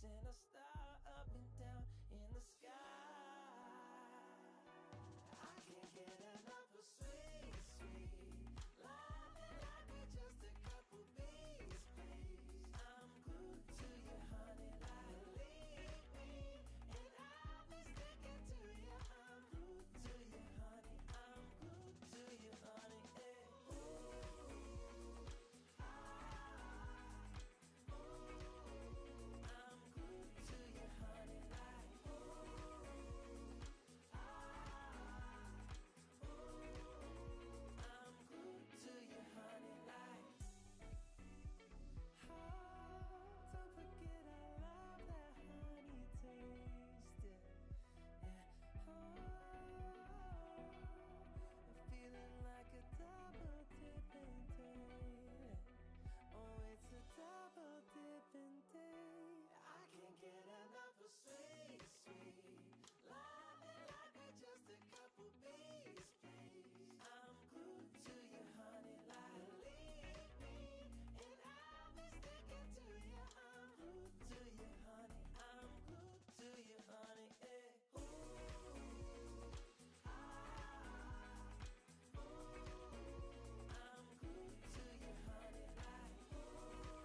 chasing a star up and down in the sky. I can't get enough of sweet, sweet love, and I could just a couple bees, please. I'm glued to you, honey, like leave me, and I'll be sticking to you. I'm glued to you, honey. I'm glued to you, honey. Hey. Ooh, I'm glued to you, honey, like I'm glued to you, honey, like. Oh, don't forget I love that honey taste. Yeah. Oh, feeling like a double dipping day. Oh, it's a double dipping day. I can't get enough of sweet, sweet love, and I could just a couple bees, please. I'm glued to you, honey, like leave me, and I'll be sticking to you. I'm glued to you, honey. I'm glued to you, honey. Hey. I'm glued to you, honey, like I'm glued to you, honey, like.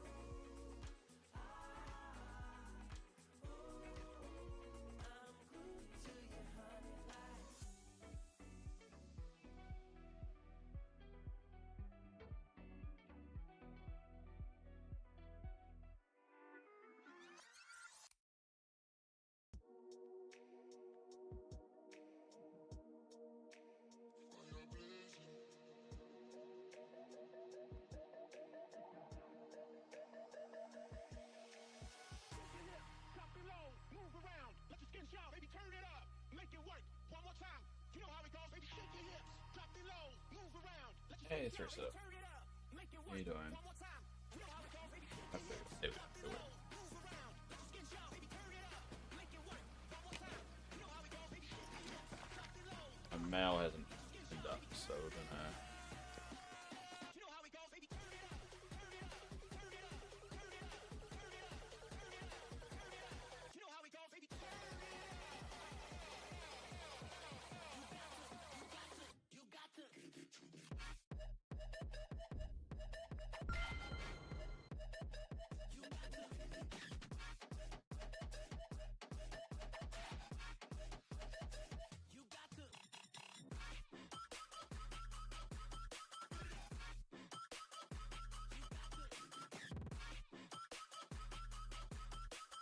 Drop it low, move around, let your skin shout, baby, turn it up, make it work. One more time, you know how it goes, baby, shake your hips. Drop it low, move around, let your Hey, skin Thurs shout, up. baby, turn it up, make it How work. you doing? One more time, you know how it goes, baby, shake I your hips. figured. Drop it low, move around, let your skin shout, baby, turn it up, make it work. One more time, you know how it goes, baby, shake your hips. Drop it low, My mail hasn't been up, so we're gonna. you know how it goes, baby, turn it up, turn it up, turn it up, turn it up, turn it up, turn it up, turn it up. You know how it goes, baby, turn it up. You got to give it to me. You got to give it to me. You got to.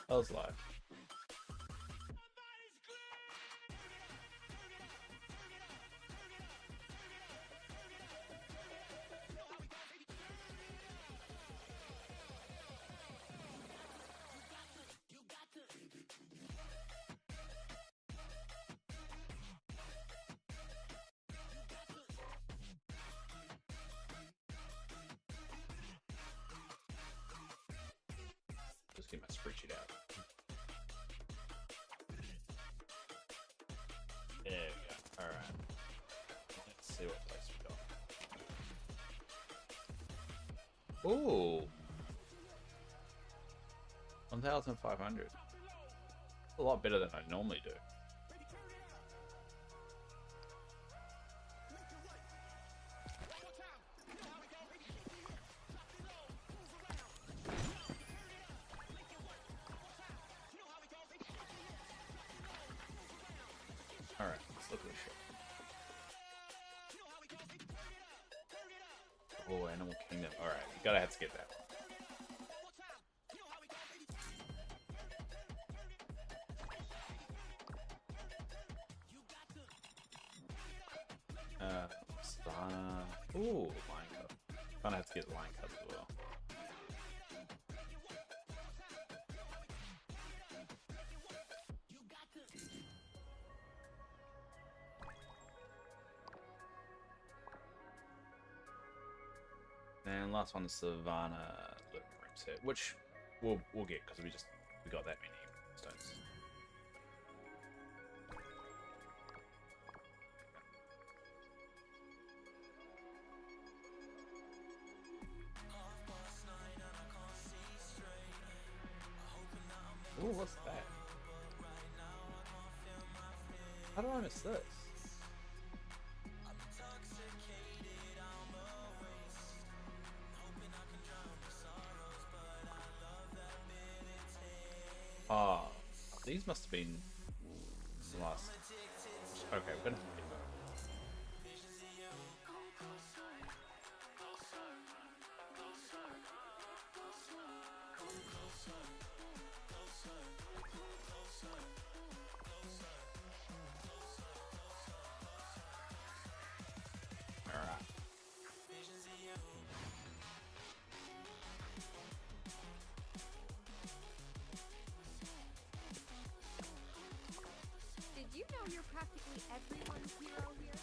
That was live. Somebody's clear. Turn it up, turn it up, turn it up, turn it up, turn it up, turn it up, turn it up. You know how we go, baby. Turn it up. You got to. Give it to me. Just get my spreadsheet out. There we go. Alright. Let's see what place we got. Ooh! 1,500. A lot better than I normally do. Baby, turn it up. Make it work. One more time. You know how we go, baby. Shake your hips. Drop it low. Move around. Turn it up. Make it work. One more time. You know how we go, baby. Shake your hips. Drop it low. Move around. Alright, let's look at this shit. You know how we go, baby. Turn it up. Turn it up. Turn it Oh, up. Animal Kingdom. Alright, you gotta have to get that one. Turn it up. One more time. You know how we go, baby. You got to. Turn it up. Make it Savannah. Ooh, Lion Cub. Gonna have to get Lion Cub as well. You got to. And last one is Savannah Living Room set, which we'll get because we got that many stones. Ooh, what's that? How do I miss this? Ah, these must have been last. Okay, we're gonna have to pick that. Alright. Did you know you're practically everyone's hero here?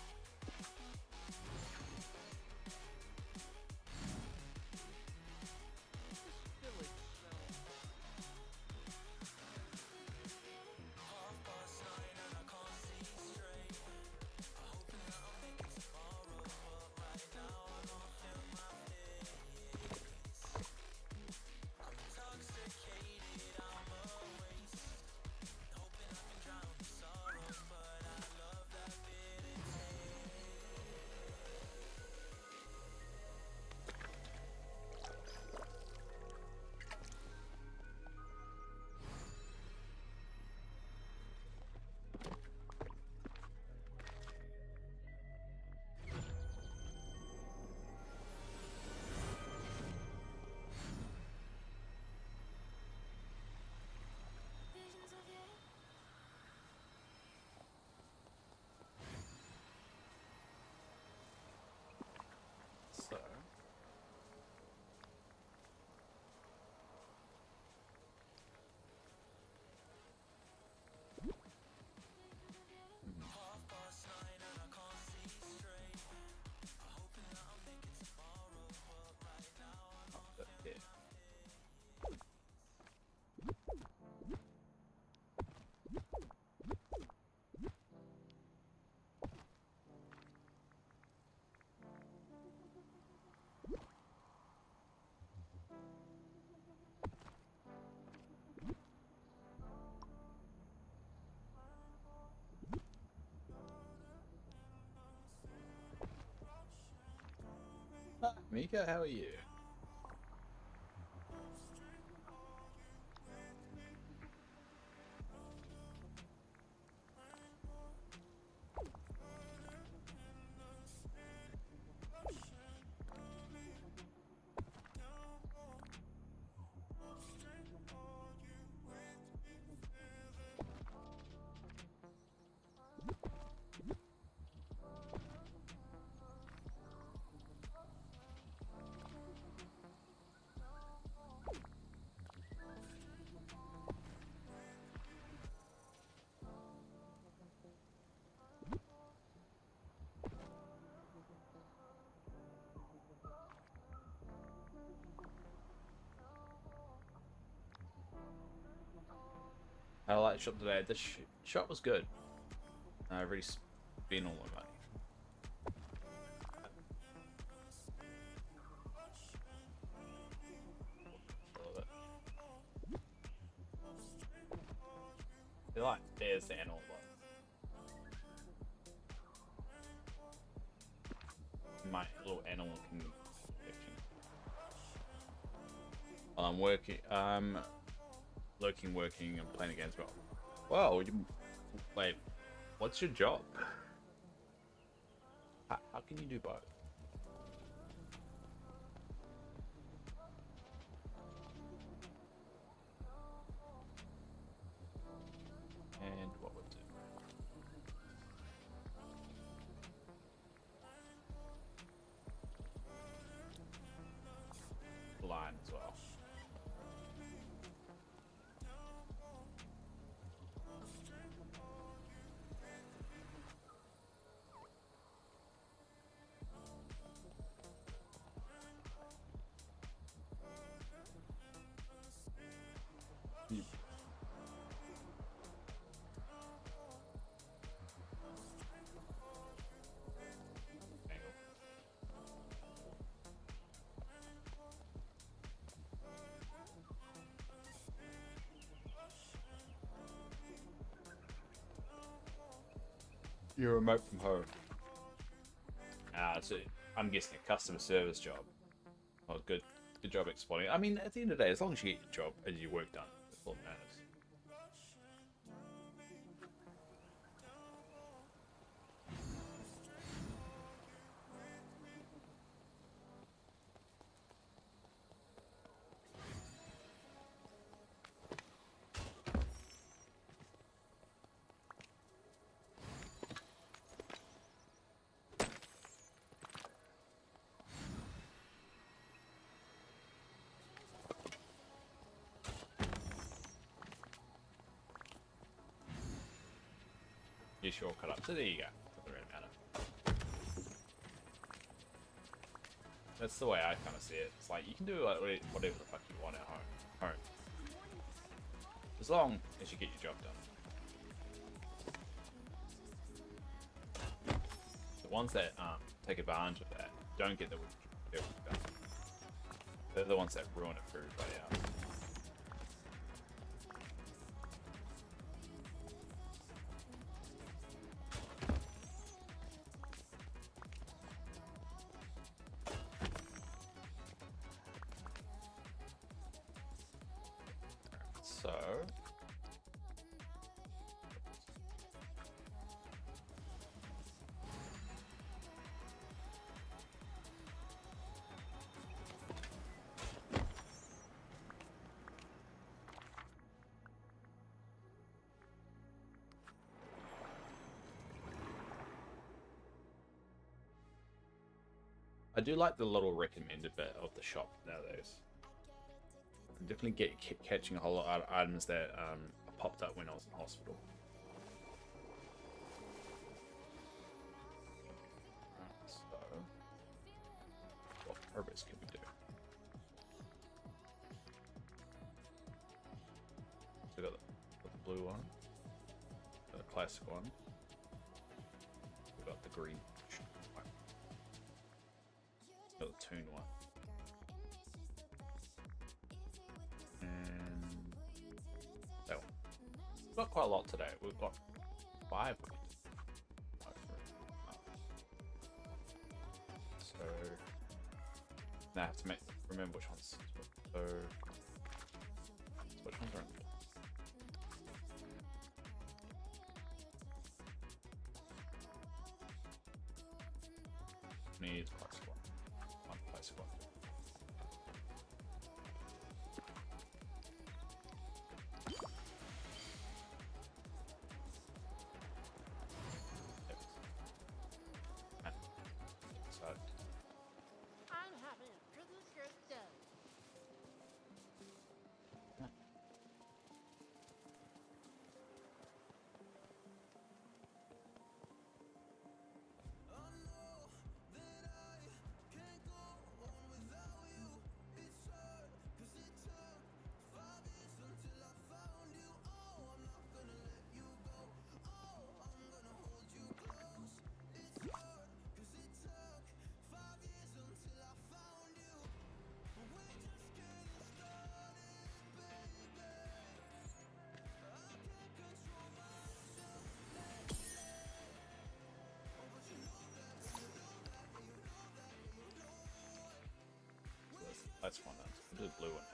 Visions of you. So. Up here. Hi, Mika, how are you? I like the shop today. The shop was good. I really spent all my money. Love it. They like there's the animal one. My little animal kingdom collection. I'm working. Looking, working, and playing against. Well, wait. What's your job? How can you do both? And what would do? Blind as well. You're remote from home. So I'm guessing a customer service job. Oh, good job explaining. I mean, at the end of the day, as long as you get your job and your work done, that's all that matters. Yes, you're all cut up. So there you go. Doesn't really matter. That's the way I kind of see it. It's like you can do like whatever the fuck you want at home. As long as you get your job done. The ones that take advantage of that don't get their work done. They're the ones that ruin it for everybody else. So I do like the little recommended bit of the shop nowadays. I definitely keep catching a whole lot of items that popped up when I was in hospital. Right, so what purpose can we do? So we got the blue one, got the classic one, we got the green one, got the tune one. We've got quite a lot today. We've got 5. So now I have to remember which ones. So which ones are in? Needs classic one. One classic one. I'm having a pretty good day. That's one. We'll do the blue one now.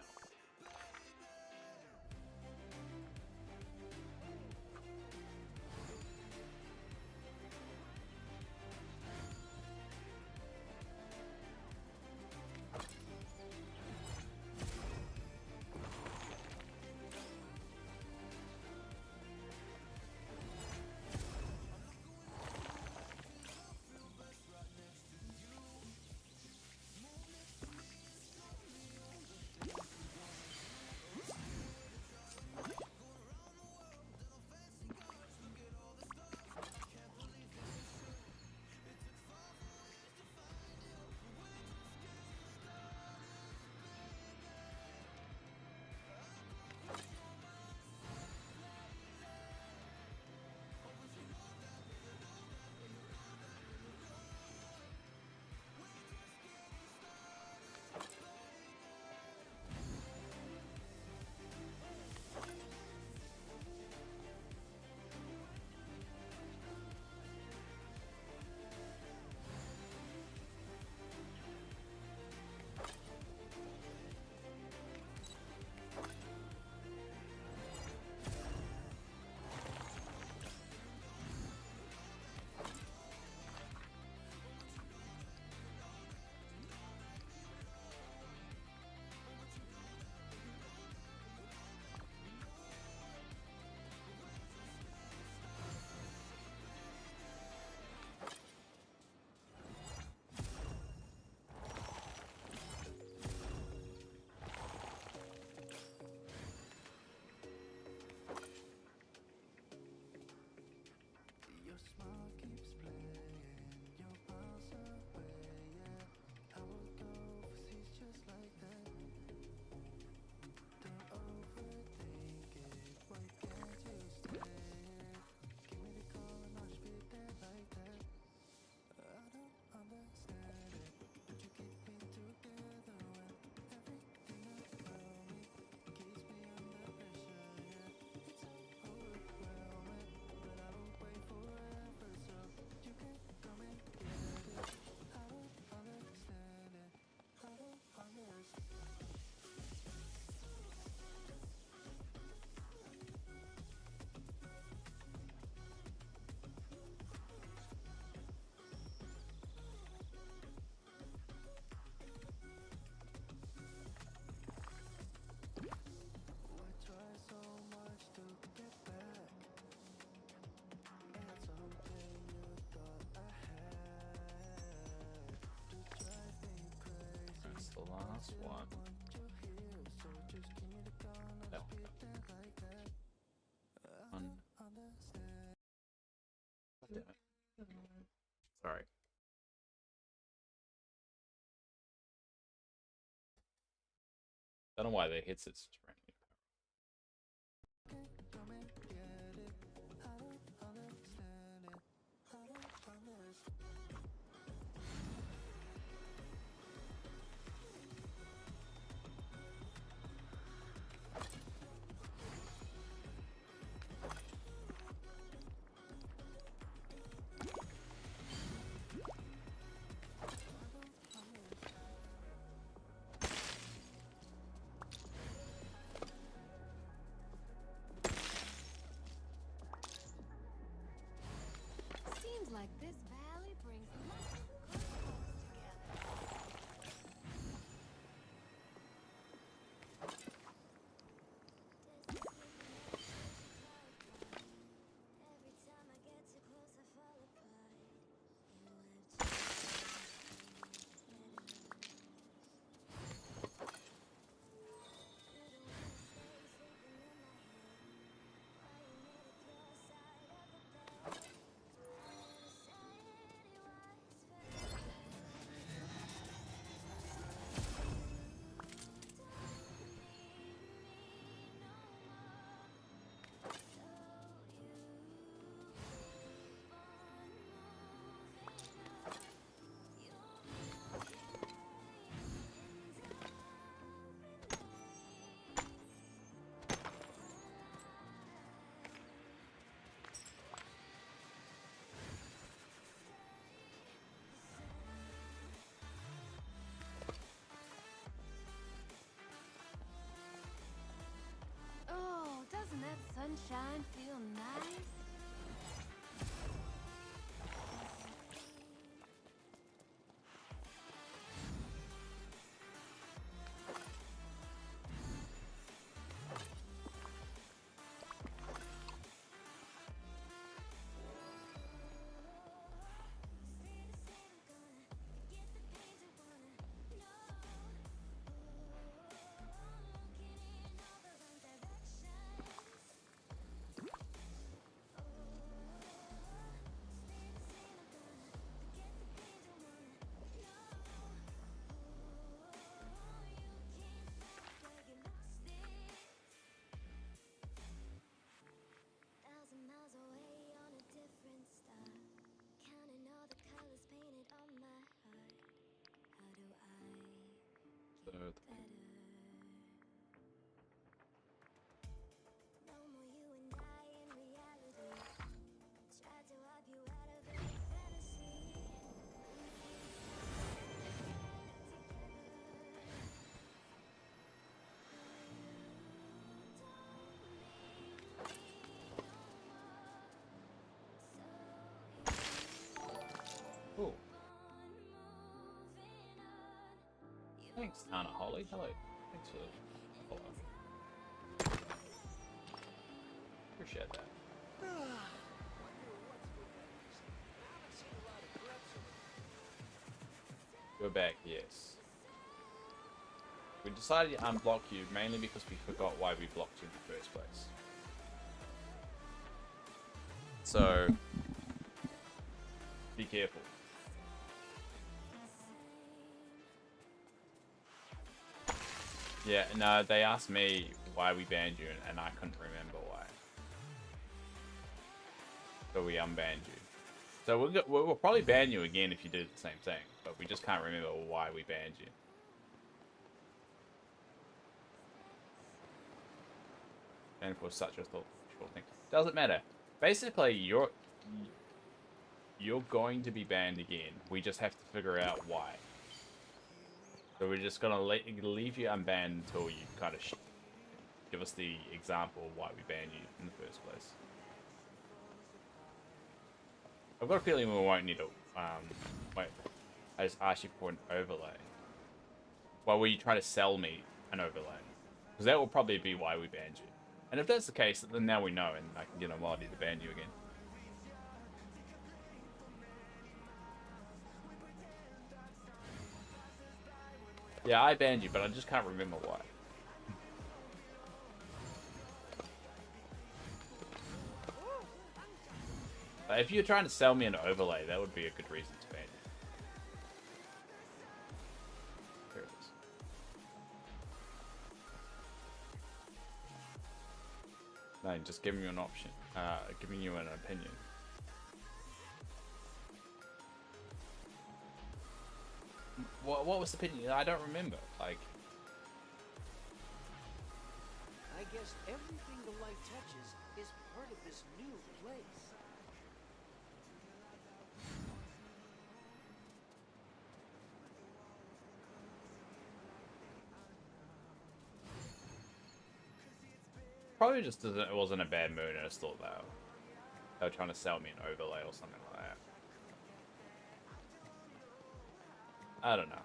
hell? Damn it. Sorry. I don't know why they hits it strange. Seems like this valley brings lots of good folks together. Every time I get too close, I fall apart. You have Oh, doesn't that sunshine feel nice? Thousand miles away on a different star, counting all the colors painted on my heart. How do I So better? No more you and I in reality. Tried to wipe you out of any fantasy. cool. Thanks, Tana Holly. Hello. Thanks for the follow. Appreciate that. Go back, yes. We decided to unblock you mainly because we forgot why we blocked you in the first place. So, be careful. Yeah, no, they asked me why we banned you, and I couldn't remember why. So we unbanned you. So we'll probably ban you again if you do the same thing, but we just can't remember why we banned you. And for such a short thing, doesn't matter. Basically, you're going to be banned again. We just have to figure out why. So we're just gonna leave you unbanned until you kind of give us the example of why we banned you in the first place. I've got a feeling we won't need to. Wait, I just asked you for an overlay. Why were you trying to sell me an overlay? Because that will probably be why we banned you. And if that's the case, then now we know, and I can get a mod to ban you again. Yeah, I banned you, but I just can't remember why. If you're trying to sell me an overlay, that would be a good reason to ban it. Here it is. No, just giving you an option. Giving you an opinion. What was the opinion? I don't remember. Like, I guess everything the light touches is part of this new place. probably just it wasn't a bad mood. I just thought they were trying to sell me an overlay or something like that. I don't know.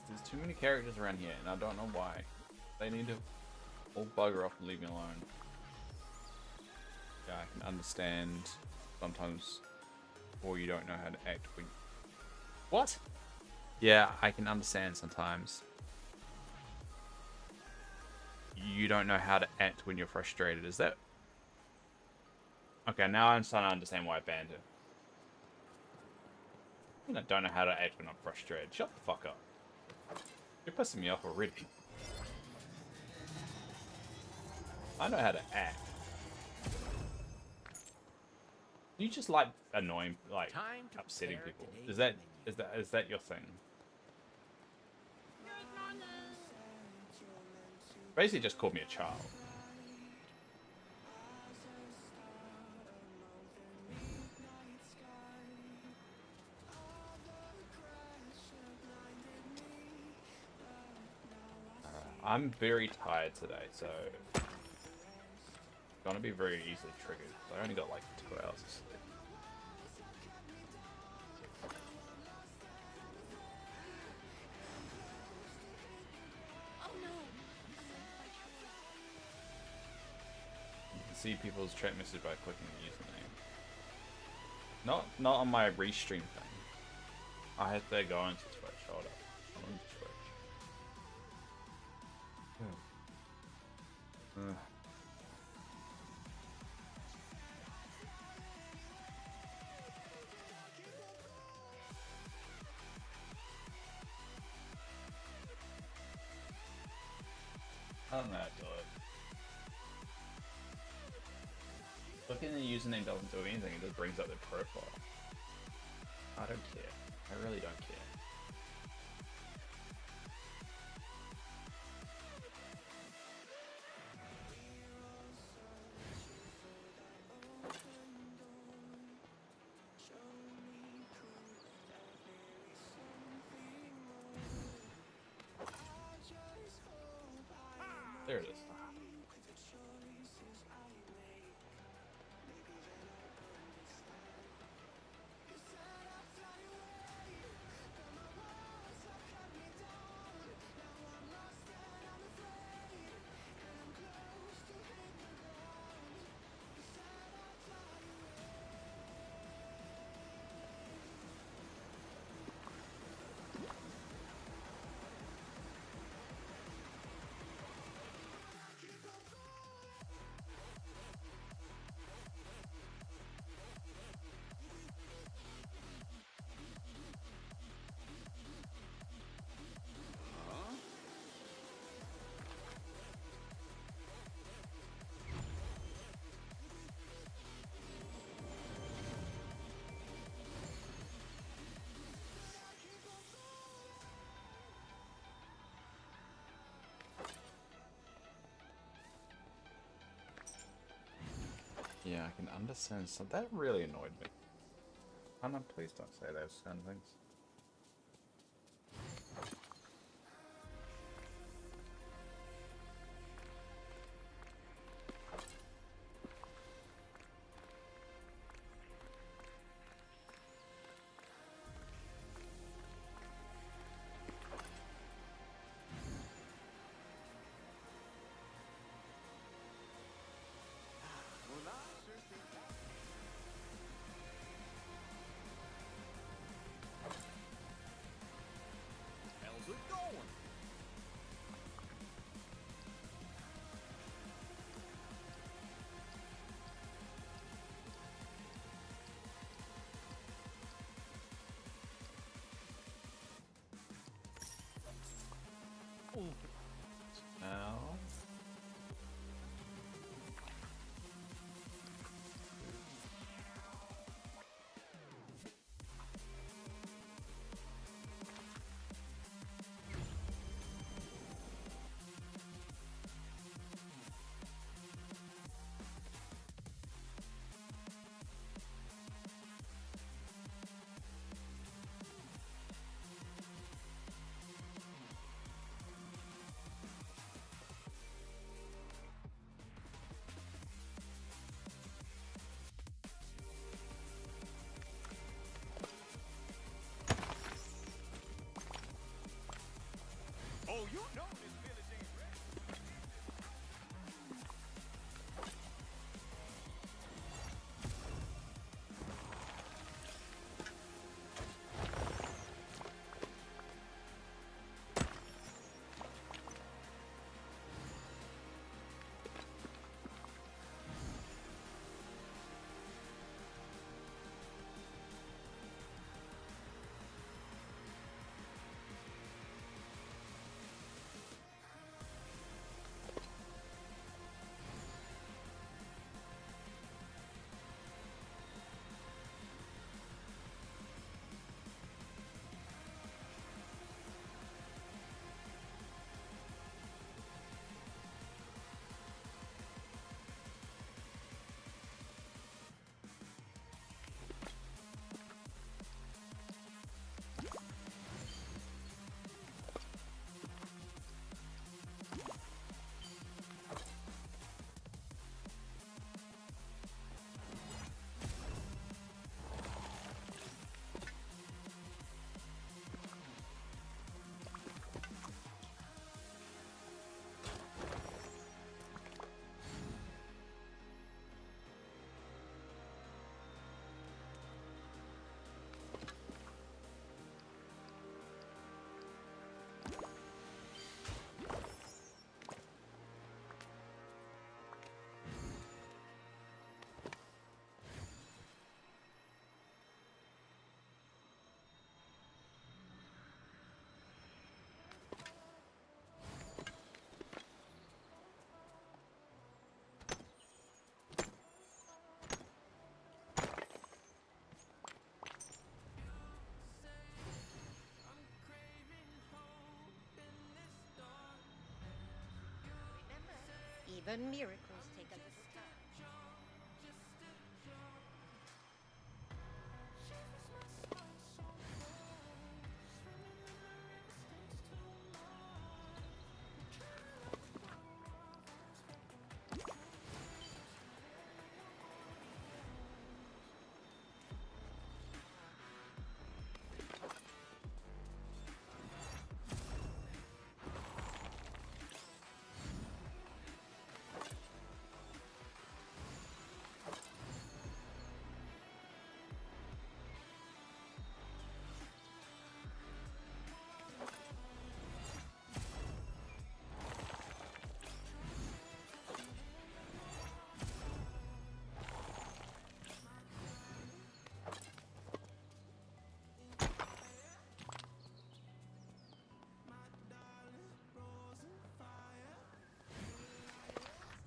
There's too many characters around here, and I don't know why. They need to all bugger off and leave me alone. Yeah, I can understand sometimes, or you don't know how to act when... What? Yeah, I can understand sometimes. You don't know how to act when you're frustrated. Is that... Okay, now I'm starting to understand why I banned it. I don't know how to act when I'm frustrated. Shut the fuck up. You're pissing me off already. I know how to act. You just like annoying, like upsetting people. Is that your thing? Basically, just called me a child. I'm very tired today, so gonna be very easily triggered. I only got like 2 hours of sleep. Oh no. You can see people's chat message by clicking the username. Not on my restream thing. I had to go into Twitch. Hold up. I'm on Twitch. I don't know how to do it. Looking at the username doesn't do anything, it just brings up their profile. I don't care. I really don't care. There it is. Yeah, I can understand. So that really annoyed me. Hannah, please don't say those kind of things. Even miracles take a little time.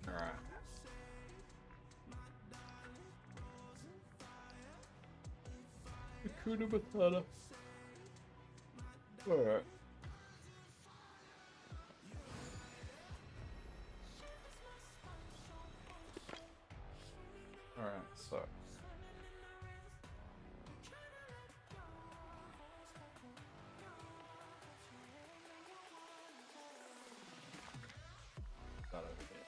Alright. Hakuna Matata. Alright. Alright, so. That over here.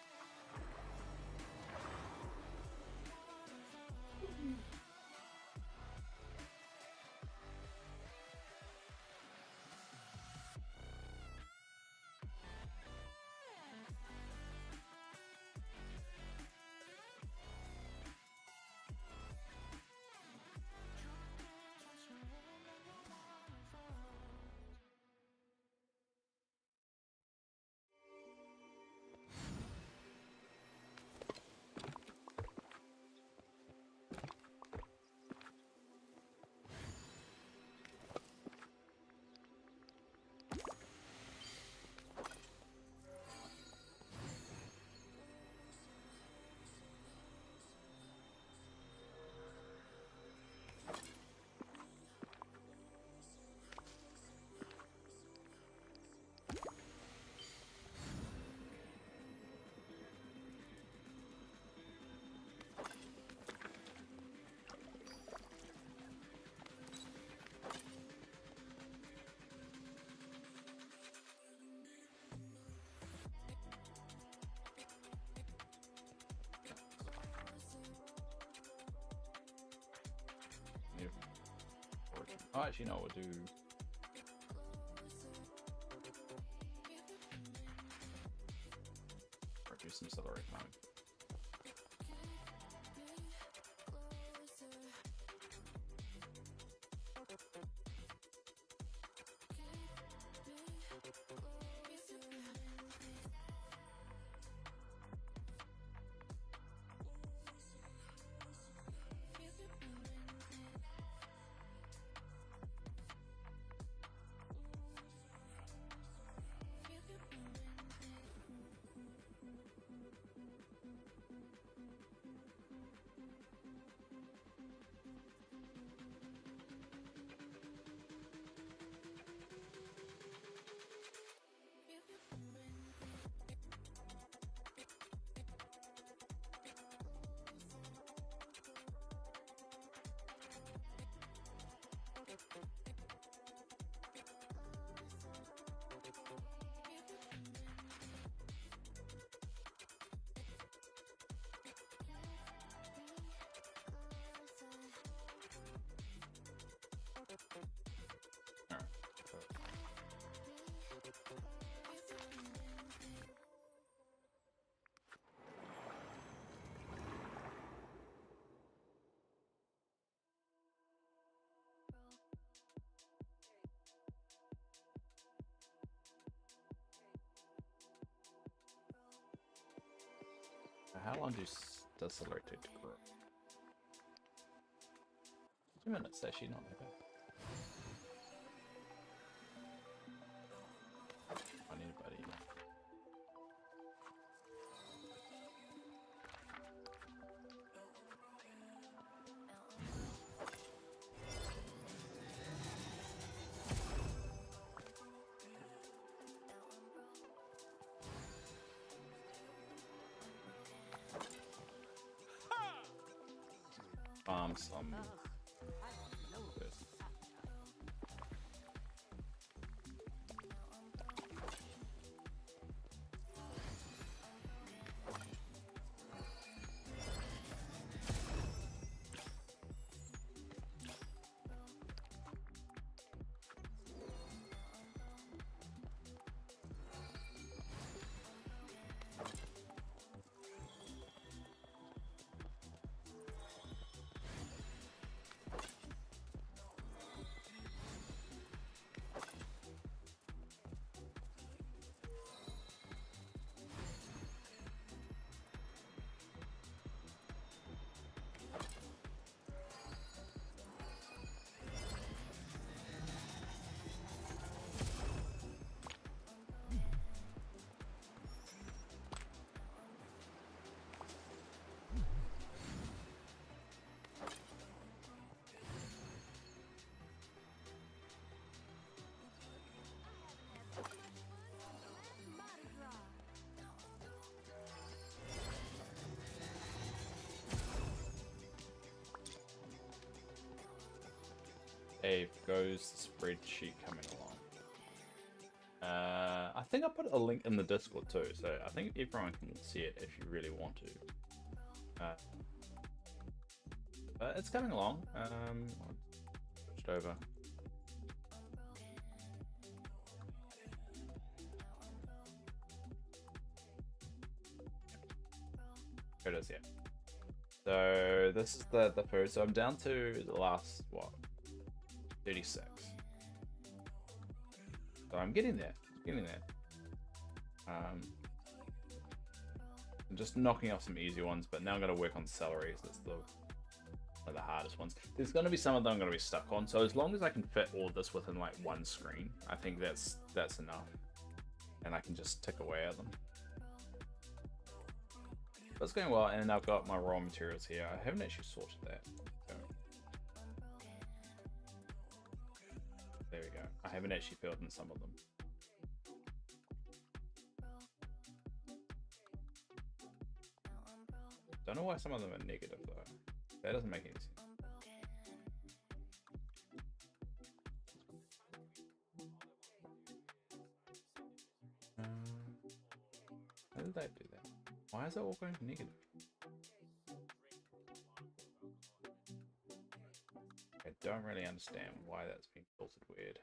Oh, actually, no, we'll do. Or do some accelerate mode. How long does Accelerate take to grow? 2 minutes, actually not that bad. I need a buddy. farm some. There goes the spreadsheet coming along. I think I put a link in the Discord too, so I think everyone can see it if you really want to. But it's coming along. Switched over. Here it is, yeah. So this is the first. So I'm down to the last, what, 36. So I'm getting there. I'm just knocking off some easy ones, but now I'm going to work on celery. So that's one of the hardest ones. There's going to be some of them I'm going to be stuck on. So as long as I can fit all this within like one screen, I think that's enough. And I can just tick away at them. But it's going well, and I've got my raw materials here. I haven't actually sorted that. So, there we go. I haven't actually filled in some of them. Don't know why some of them are negative though. That doesn't make any sense. How did that do that? Why is it all going negative? I don't really understand why that's being filtered weird.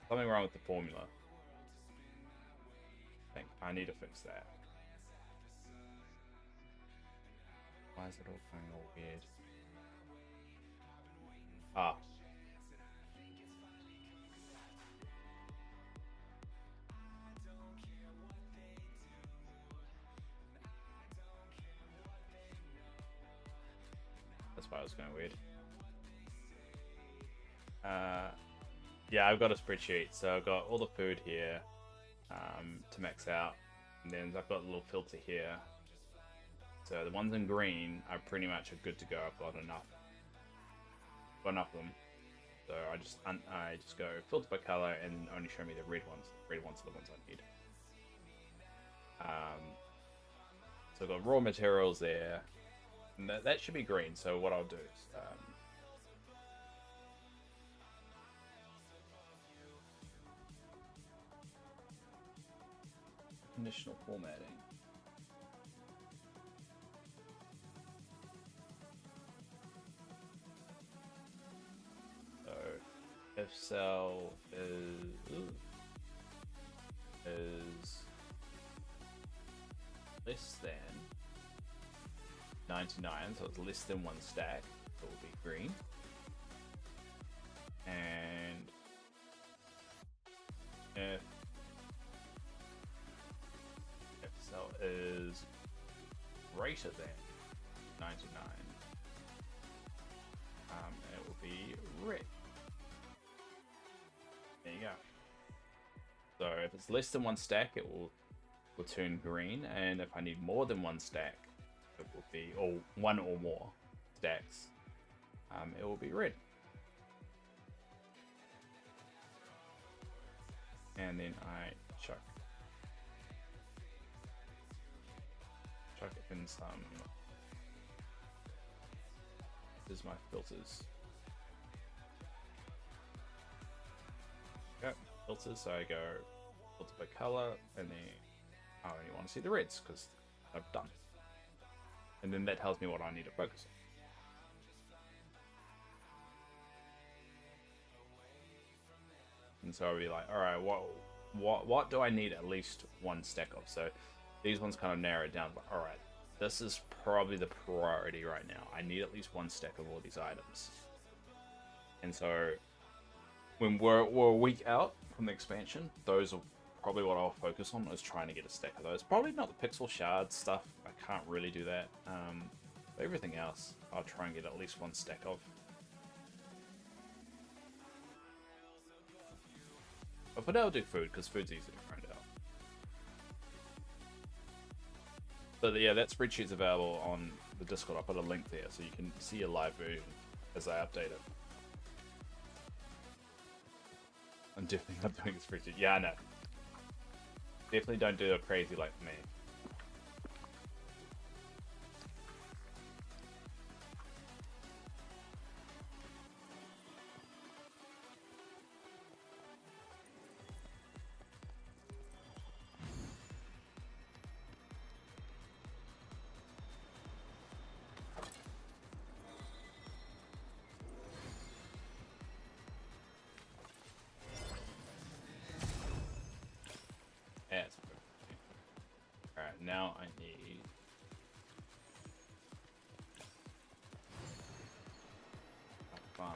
Something wrong with the formula. I think I need to fix that. Why is it all going all weird? Ah. That's why it was going weird. Yeah, I've got a spreadsheet, so I've got all the food here to max out, and then I've got a little filter here. So the ones in green are pretty much good to go. I've got enough of them. So I just go filter by color and only show me the red ones. The red ones are the ones I need. So I've got raw materials there, and that should be green. So what I'll do is conditional formatting. So if cell is less than 99, so it's less than one stack, it will be green. And if cell is greater than 99, it will be red. There you go. So if it's less than one stack, it will turn green, and if I need more than one stack, it will be, or one or more stacks, it will be red. and then I chuck in some. This is my filters. Okay, filters. So I go filter by color, and then I only want to see the reds because I've done. And then that tells me what I need to focus on. And so I'll be like, all right, what do I need at least one stack of? So these ones kind of narrow it down. But all right, this is probably the priority right now. I need at least one stack of all these items. And so when we're a week out from the expansion, those are probably what I'll focus on, is trying to get a stack of those. Probably not the pixel shard stuff. I can't really do that. But everything else, I'll try and get at least one stack of. But for now, I'll do food, because food's easy to find out. But yeah, that spreadsheet's available on the Discord. I'll put a link there so you can see a live version as I update it. I'm definitely not doing a spreadsheet. Yeah, I know. Definitely don't do it crazy like me. Alright, now I need... farm.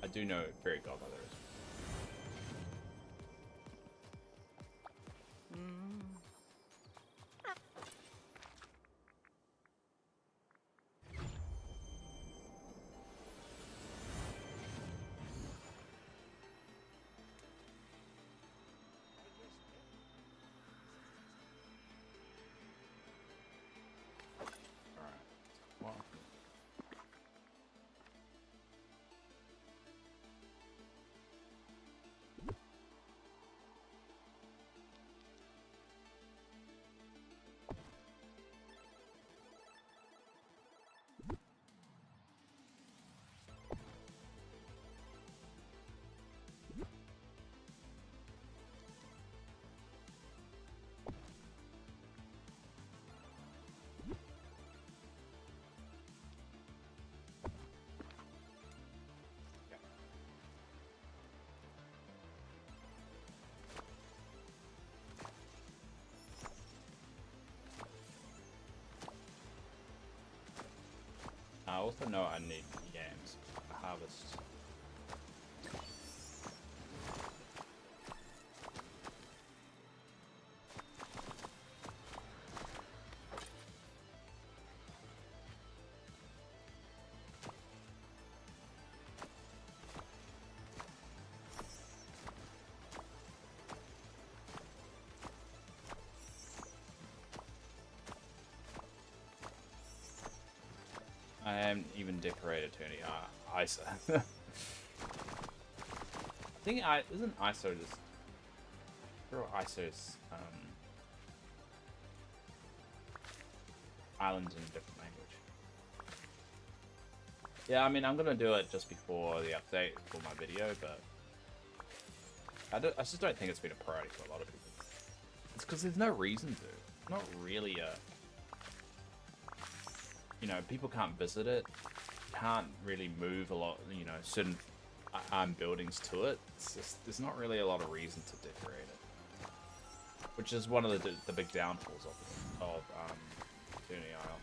I do know Fairy Godmother is. I also know I need yams to harvest. I haven't even decorated to any ISO. I think isn't ISO just ISO's islands in a different language. Yeah, I mean I'm gonna do it just before the update for my video, but I just don't think it's been a priority for a lot of people. It's because there's no reason to. Not really a. You know, people can't visit it, can't really move a lot, you know, certain buildings to it. It's just, there's not really a lot of reason to decorate it. Which is one of the big downfalls of Eternity Isle.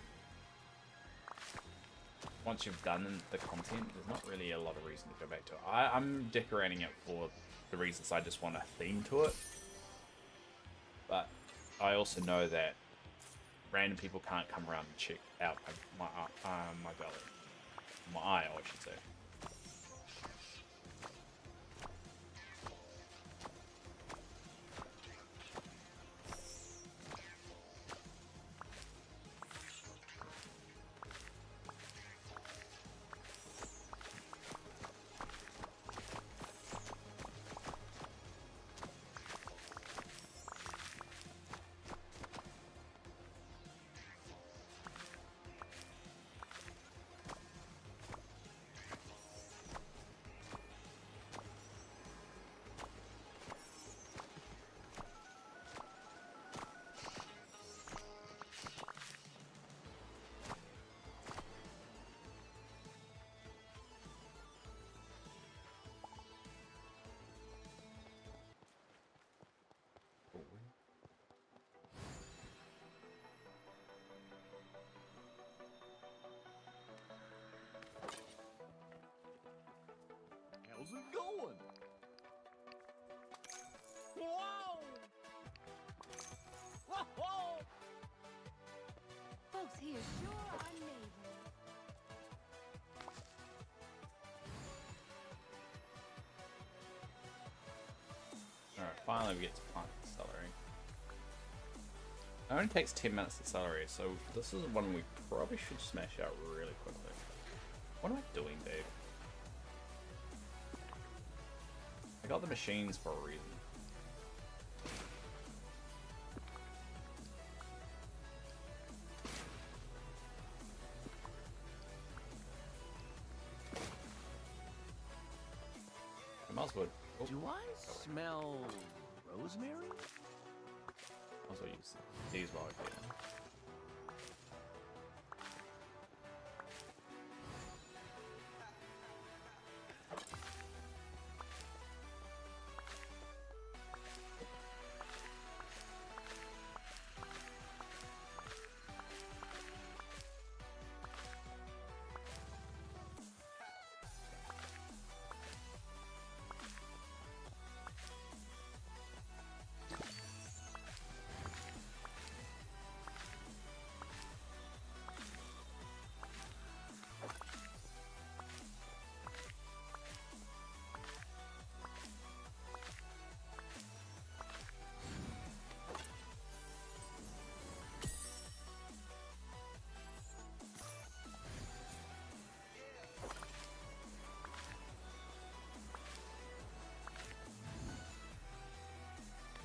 Once you've done the content, there's not really a lot of reason to go back to it. I'm decorating it for the reasons I just want a theme to it. But I also know that random people can't come around and check out my gully. My isle, I should say. finally we get to plant the celery. It only takes 10 minutes to celery, so this is one we probably should smash out really quickly. What am I doing, Dave? I got the machines for a reason. Smells good. Oh, Do I smell rosemary? I'll also use these while I can.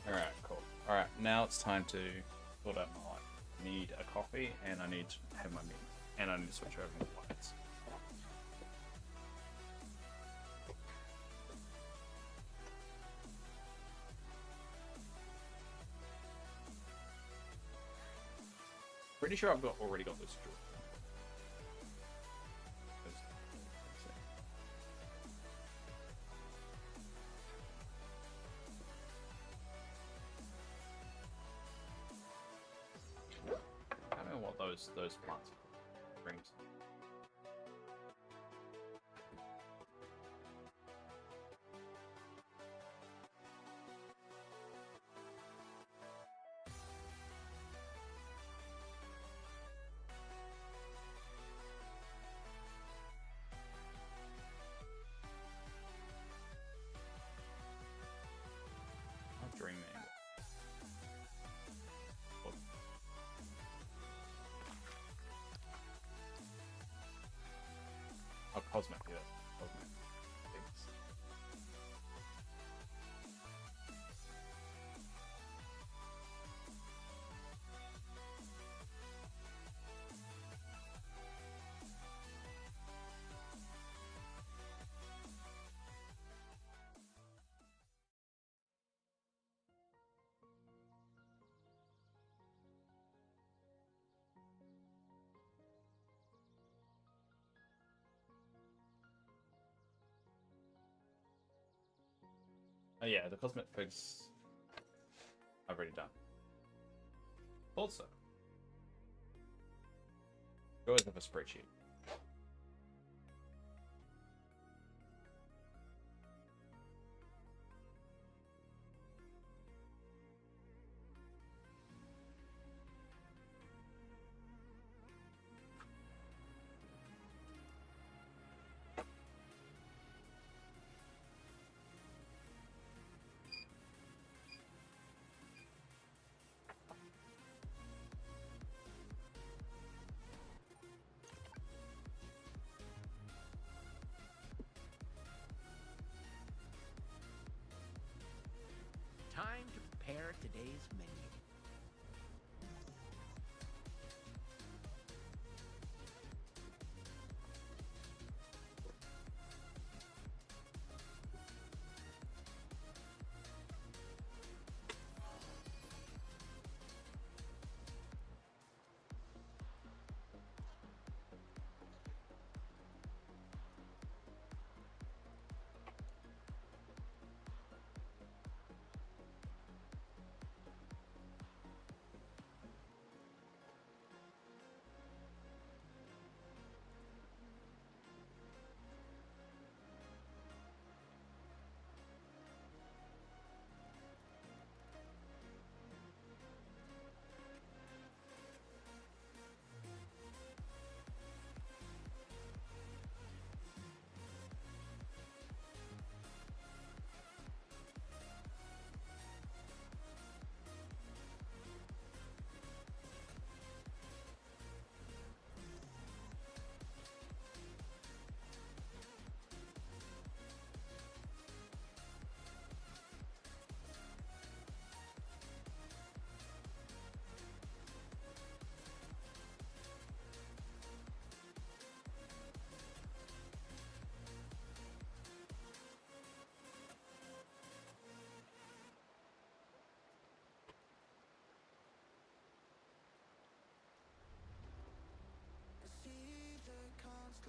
Alright, cool. Alright, now it's time to sort out my life. I need a coffee, and I need to have my meat. And I need to switch over my lights. Pretty sure I've already got this drawer. I don't know what those plants brings. Dreamlight. Oh, cosmic, yeah. Cosmic. Thanks. Oh yeah, the cosmic figs I've already done. Also, you always have a spreadsheet.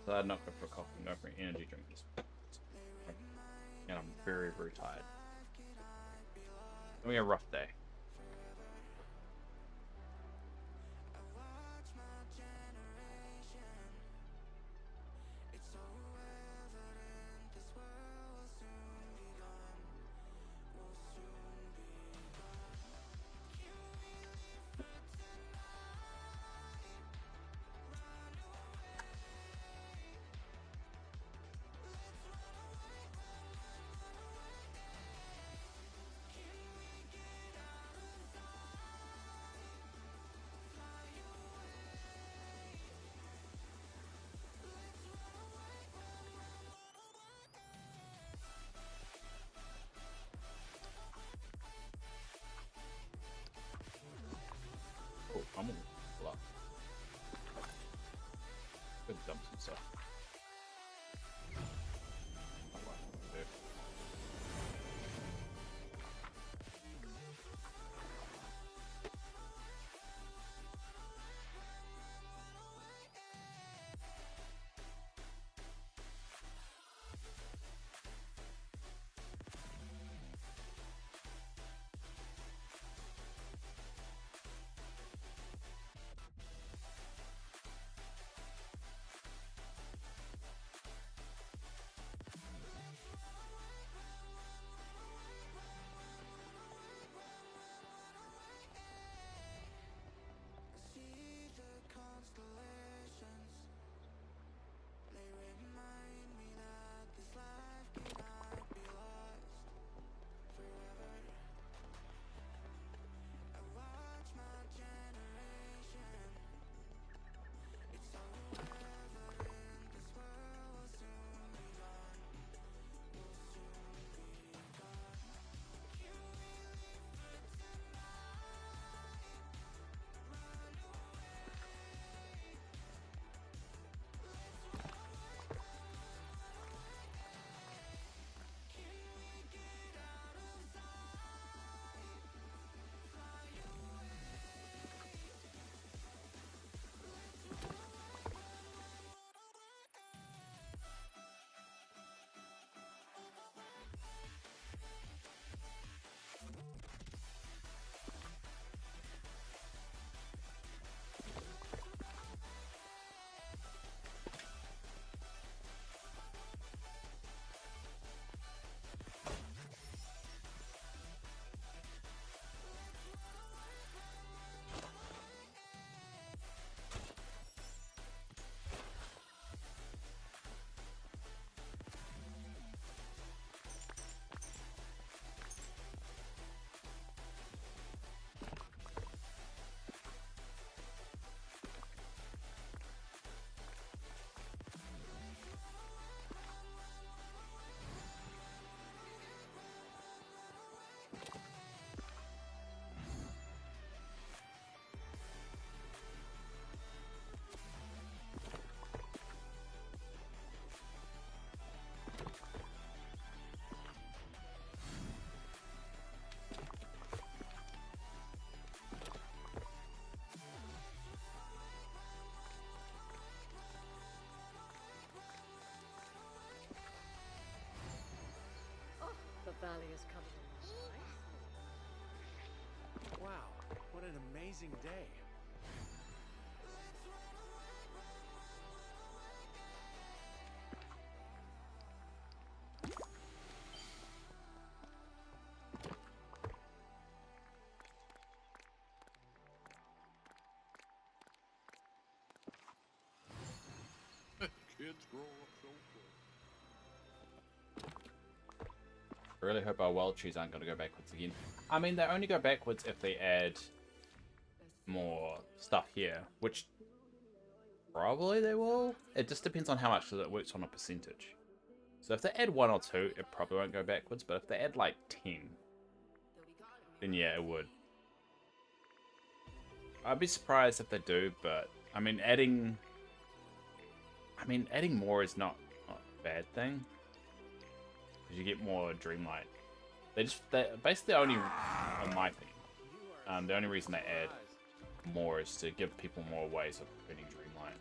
So I'm not going for a coffee. I'm going for an energy drink. And I'm very, very tired. It's gonna be a rough day. Oh, I'm gonna pull up. Good dump some stuff. Yeah. See the constellations. They remind me that this life cannot be lost forever. I watch my generation. It's so evident this world will soon be gone. Will soon be gone. Can we live for tonight? Run away. Let's run away. Can we get out of sight? Fly away. Let's run Oh, the valley is covered in ice. Wow, what an amazing day. Kids grow up so quick. I really hope our wild trees aren't going to go backwards again. I mean, they only go backwards if they add more stuff here, which probably they will. It just depends on how much it works on a percentage. So if they add 1 or 2, it probably won't go backwards, but if they add like 10, then yeah, it would. I'd be surprised if they do, but I mean, adding more is not a bad thing. Because you get more Dreamlight. They basically only, in my opinion, the only reason they add more is to give people more ways of earning Dreamlight.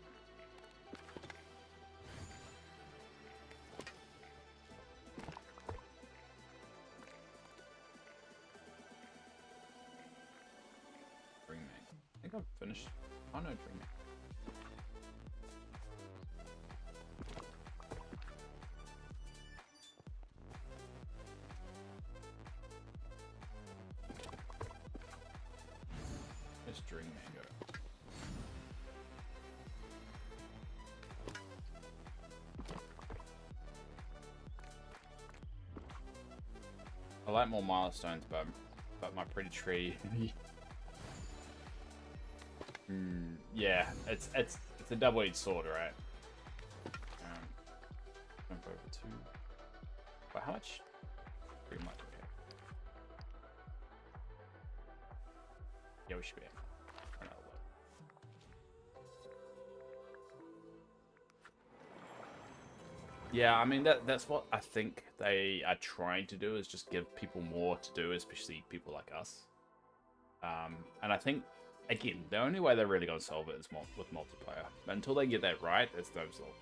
finished. Oh no, Dreamlight. Where's Dreamlight go? I like more milestones, but my pretty tree. Yeah, it's a double-edged sword, right? Jump over to. But how much? Pretty much. Okay. Yeah, we should be. Another look. Yeah, I mean that's what I think they are trying to do, is just give people more to do, especially people like us. And I think, again, the only way they're really going to solve it is with multiplayer. But until they get that right, it's no solution.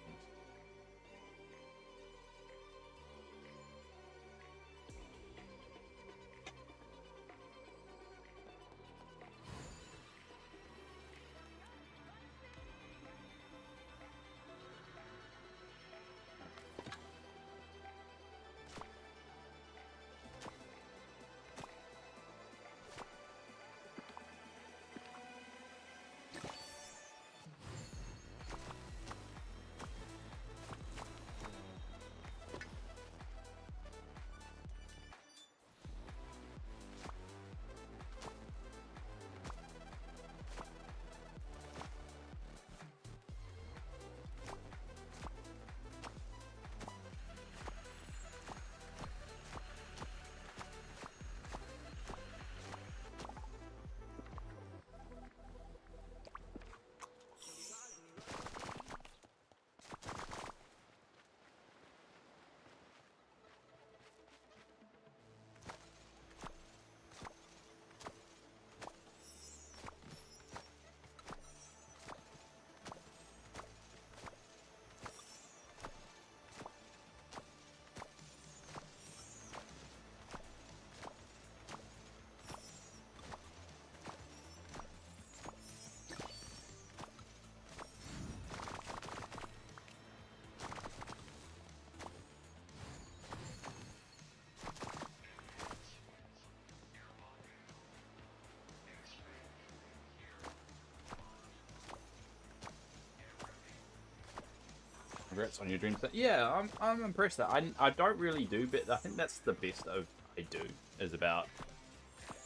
Congrats on your dreams. Yeah, I'm impressed that I don't really do, but I think that's the best I do is about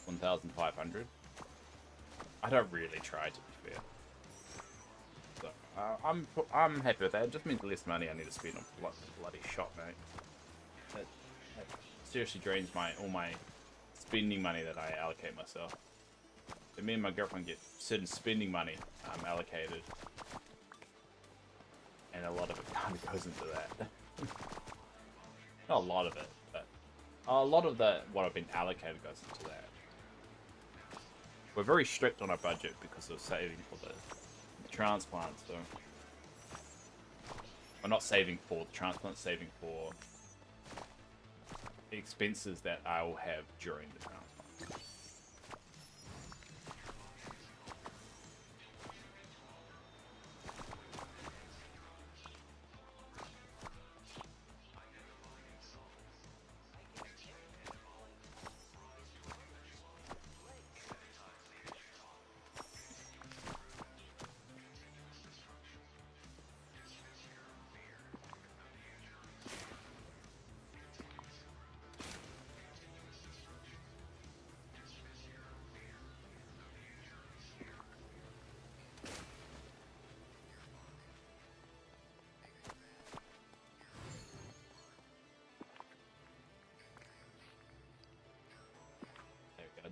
1,500. I don't really try, to be fair. So I'm happy with that. It just means less money I need to spend on bloody shot, mate. That seriously drains all my spending money that I allocate myself. So me and my girlfriend get certain spending money allocated. And a lot of it kind of goes into that. Not a lot of it, but a lot of what I've been allocated goes into that. We're very strict on our budget because of saving for the transplant, so we're not saving for the transplant, saving for the expenses that I will have during the transplant.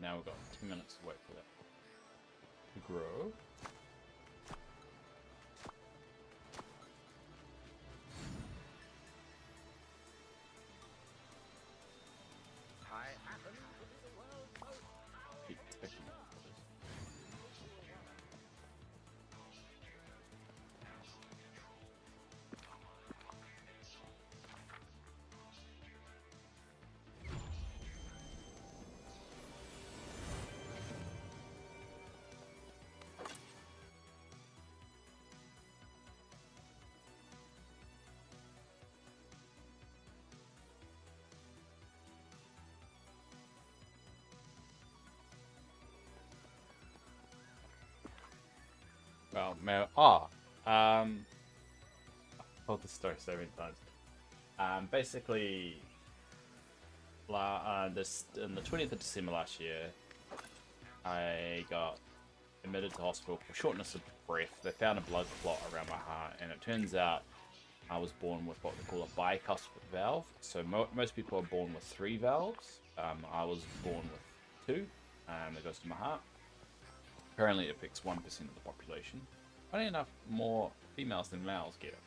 Now we've got 2 minutes to wait for that to grow. Keep ticking. Well, I've told the story so many times. Basically, this in the 20th of December last year, I got admitted to hospital for shortness of breath. They found a blood clot around my heart, and it turns out I was born with what they call a bicuspid valve. So most people are born with 3 valves. I was born with 2. That goes to my heart. Apparently, it affects 1% of the population. Funny enough, more females than males get it.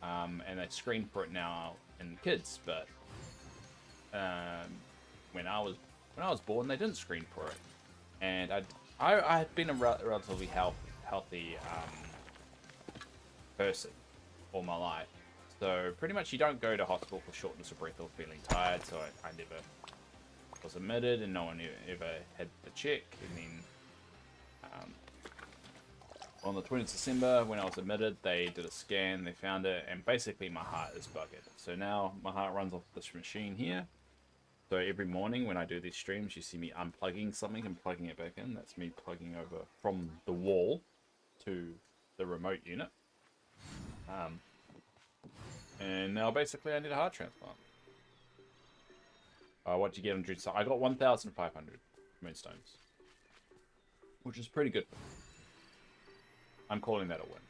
And they screen for it now in kids, but when I was born, they didn't screen for it. And I had been a relatively healthy person all my life. So pretty much you don't go to hospital for shortness of breath or feeling tired. So I never was admitted, and no one ever had the check. And then on the 20th of December, when I was admitted, they did a scan, they found it, and basically my heart is buggered. So now my heart runs off this machine here. So every morning when I do these streams, you see me unplugging something and plugging it back in. That's me plugging over from the wall to the remote unit. And now basically I need a heart transplant. What you get on Dreamlight? I got 1,500 moonstones, which is pretty good. I'm calling that a win.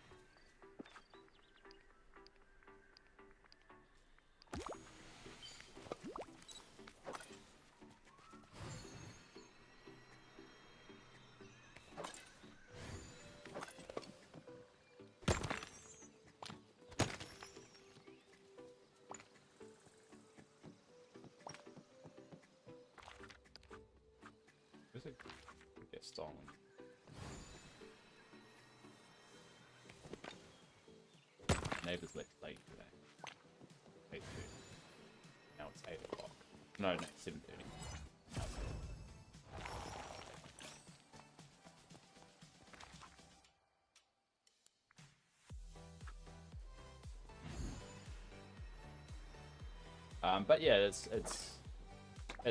Where's it get stolen? Neighbors left late today. 8:30. Now it's 8 o'clock. No, 7:30. But yeah, it's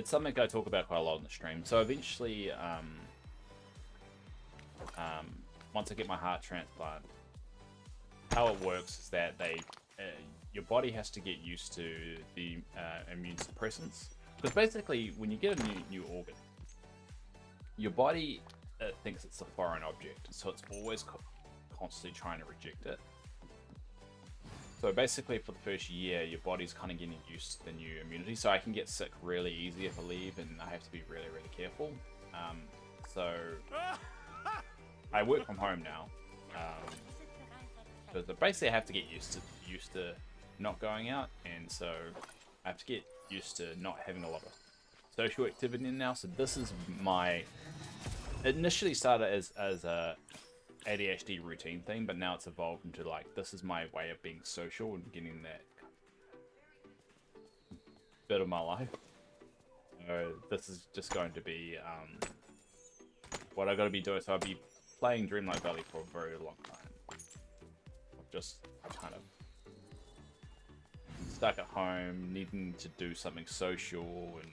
something I talk about quite a lot on the stream. So eventually, once I get my heart transplant, how it works is that your body has to get used to the immune suppressants. Because basically, when you get a new organ, your body thinks it's a foreign object, so it's always constantly trying to reject it. So basically, for the first year, your body's kind of getting used to the new immunity. So I can get sick really easy if I leave, and I have to be really, really careful. So I work from home now. Because basically I have to get used to not going out, and so I have to get used to not having a lot of social activity now. So this is my... It initially started as a ADHD routine thing, but now it's evolved into like, this is my way of being social and getting that bit of my life. So this is just going to be what I got to be doing. So I'll be playing Dreamlight Valley for a very long time. Just kind of stuck at home, needing to do something social, and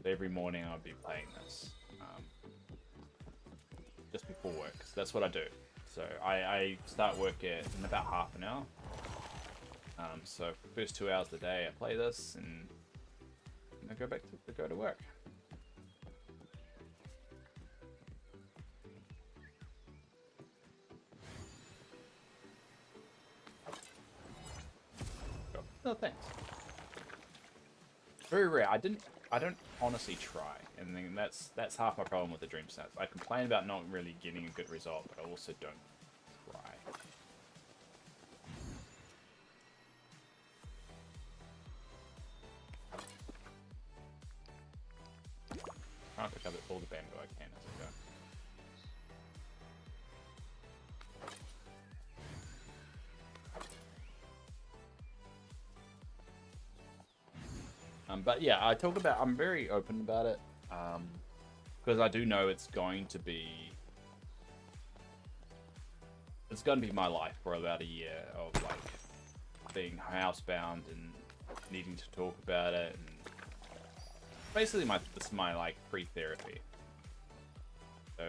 every morning I'll be playing this just before work. So that's what I do. So I start work in about half an hour. So for the first 2 hours of the day, I play this, and I go to work. No thanks. Very rare. I don't honestly try, and then that's half my problem with the dream stats. I complain about not really getting a good result, but I also don't try. Trying to pick up all the bamboo I can as I go. But yeah, I'm very open about it, because I do know it's going to be my life for about a year of like being housebound and needing to talk about it, and basically this is my like free therapy. So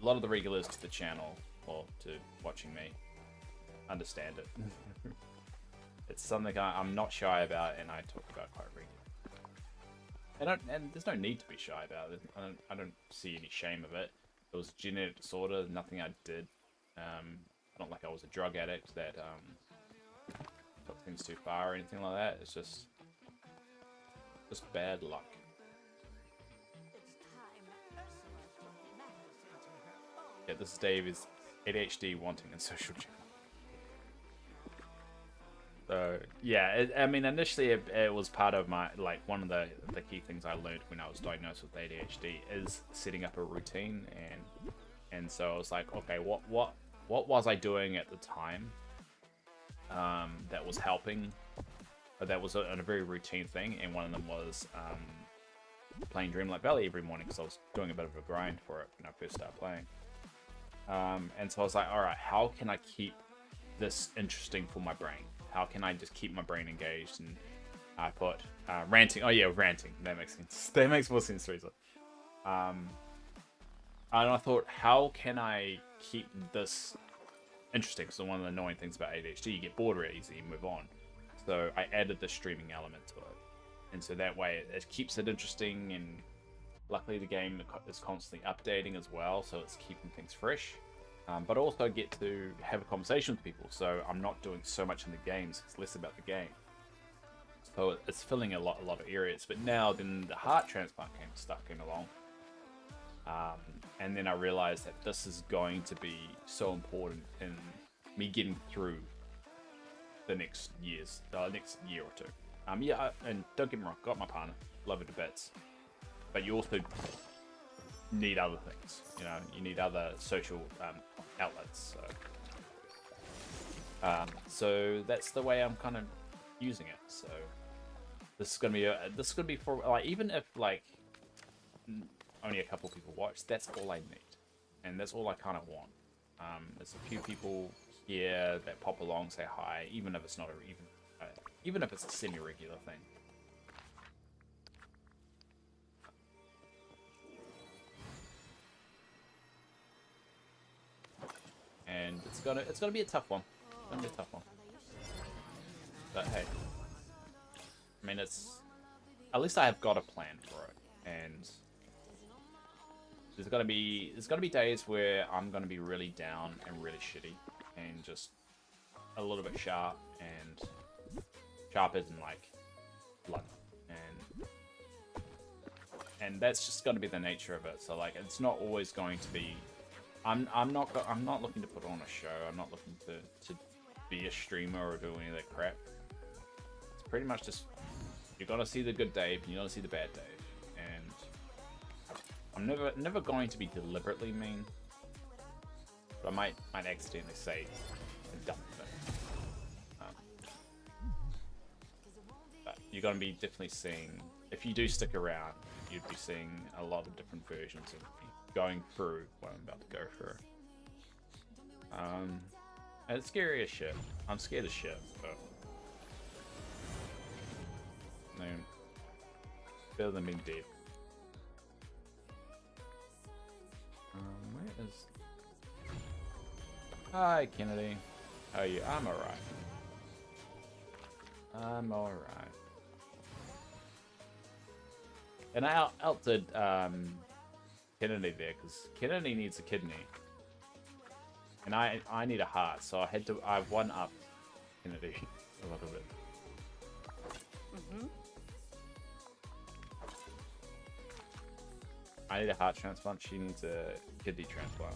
a lot of the regulars to the channel, or to watching me, understand it. It's something I'm not shy about, and I talk about quite regularly. And there's no need to be shy about it. I don't see any shame of it. It was a genetic disorder, nothing I did. Not like I was a drug addict that took things too far or anything like that. It's just bad luck. Yeah, this is Dave's ADHD wanting in social channel. So yeah, I mean, initially it was part of my, like, one of the key things I learned when I was diagnosed with ADHD is setting up a routine, and so I was like, okay, what was I doing at the time that was helping, or that was a very routine thing, and one of them was playing Dreamlight Valley every morning, because I was doing a bit of a grind for it when I first started playing. And so I was like, all right, how can I keep this interesting for my brain? How can I just keep my brain engaged? And I put ranting. Oh yeah, ranting. That makes sense. That makes more sense, Teresa. And I thought, how can I keep this interesting? So one of the annoying things about ADHD, you get bored really easy, you move on. So I added the streaming element to it, and so that way it keeps it interesting. And luckily the game is constantly updating as well, so it's keeping things fresh. But also get to have a conversation with people, so I'm not doing so much in the games, it's less about the game. So it's filling a lot of areas. But now then the heart transplant stuff came along, and then I realized that this is going to be so important in me getting through the next year or two. Yeah, and don't get me wrong, got my partner, love her to bits, but you also need other things, you know, you need other social outlets. So that's the way I'm kind of using it. So this is gonna be for, like, even if like only a couple people watch, that's all I need, and that's all I kind of want. There's a few people here that pop along, say hi, even if it's not even if it's a semi-regular thing. And it's gonna be a tough one. It's gonna be a tough one. But hey, I mean, at least I have got a plan for it, and there's gonna be days where I'm gonna be really down and really shitty, and just a little bit sharp, and sharp isn't like blood, and that's just gonna be the nature of it. So like, it's not always going to be. I'm not looking to put on a show. I'm not looking to be a streamer or do any of that crap. It's pretty much just, you're gonna see the good Dave and you're gonna see the bad Dave. And I'm never going to be deliberately mean, but I might accidentally say a dumb thing. But you're gonna be definitely seeing, if you do stick around, you'd be seeing a lot of different versions of me going through what I'm about to go through. And it's scary as shit. I'm scared as shit, but I mean, better than being dead. Where is... Hi, Kennedy. How are you? I'm alright. I'm alright. And I outdid Kennedy there, because Kennedy needs a kidney, and I need a heart, so I've one up Kennedy a little bit. I need a heart transplant. She needs a kidney transplant.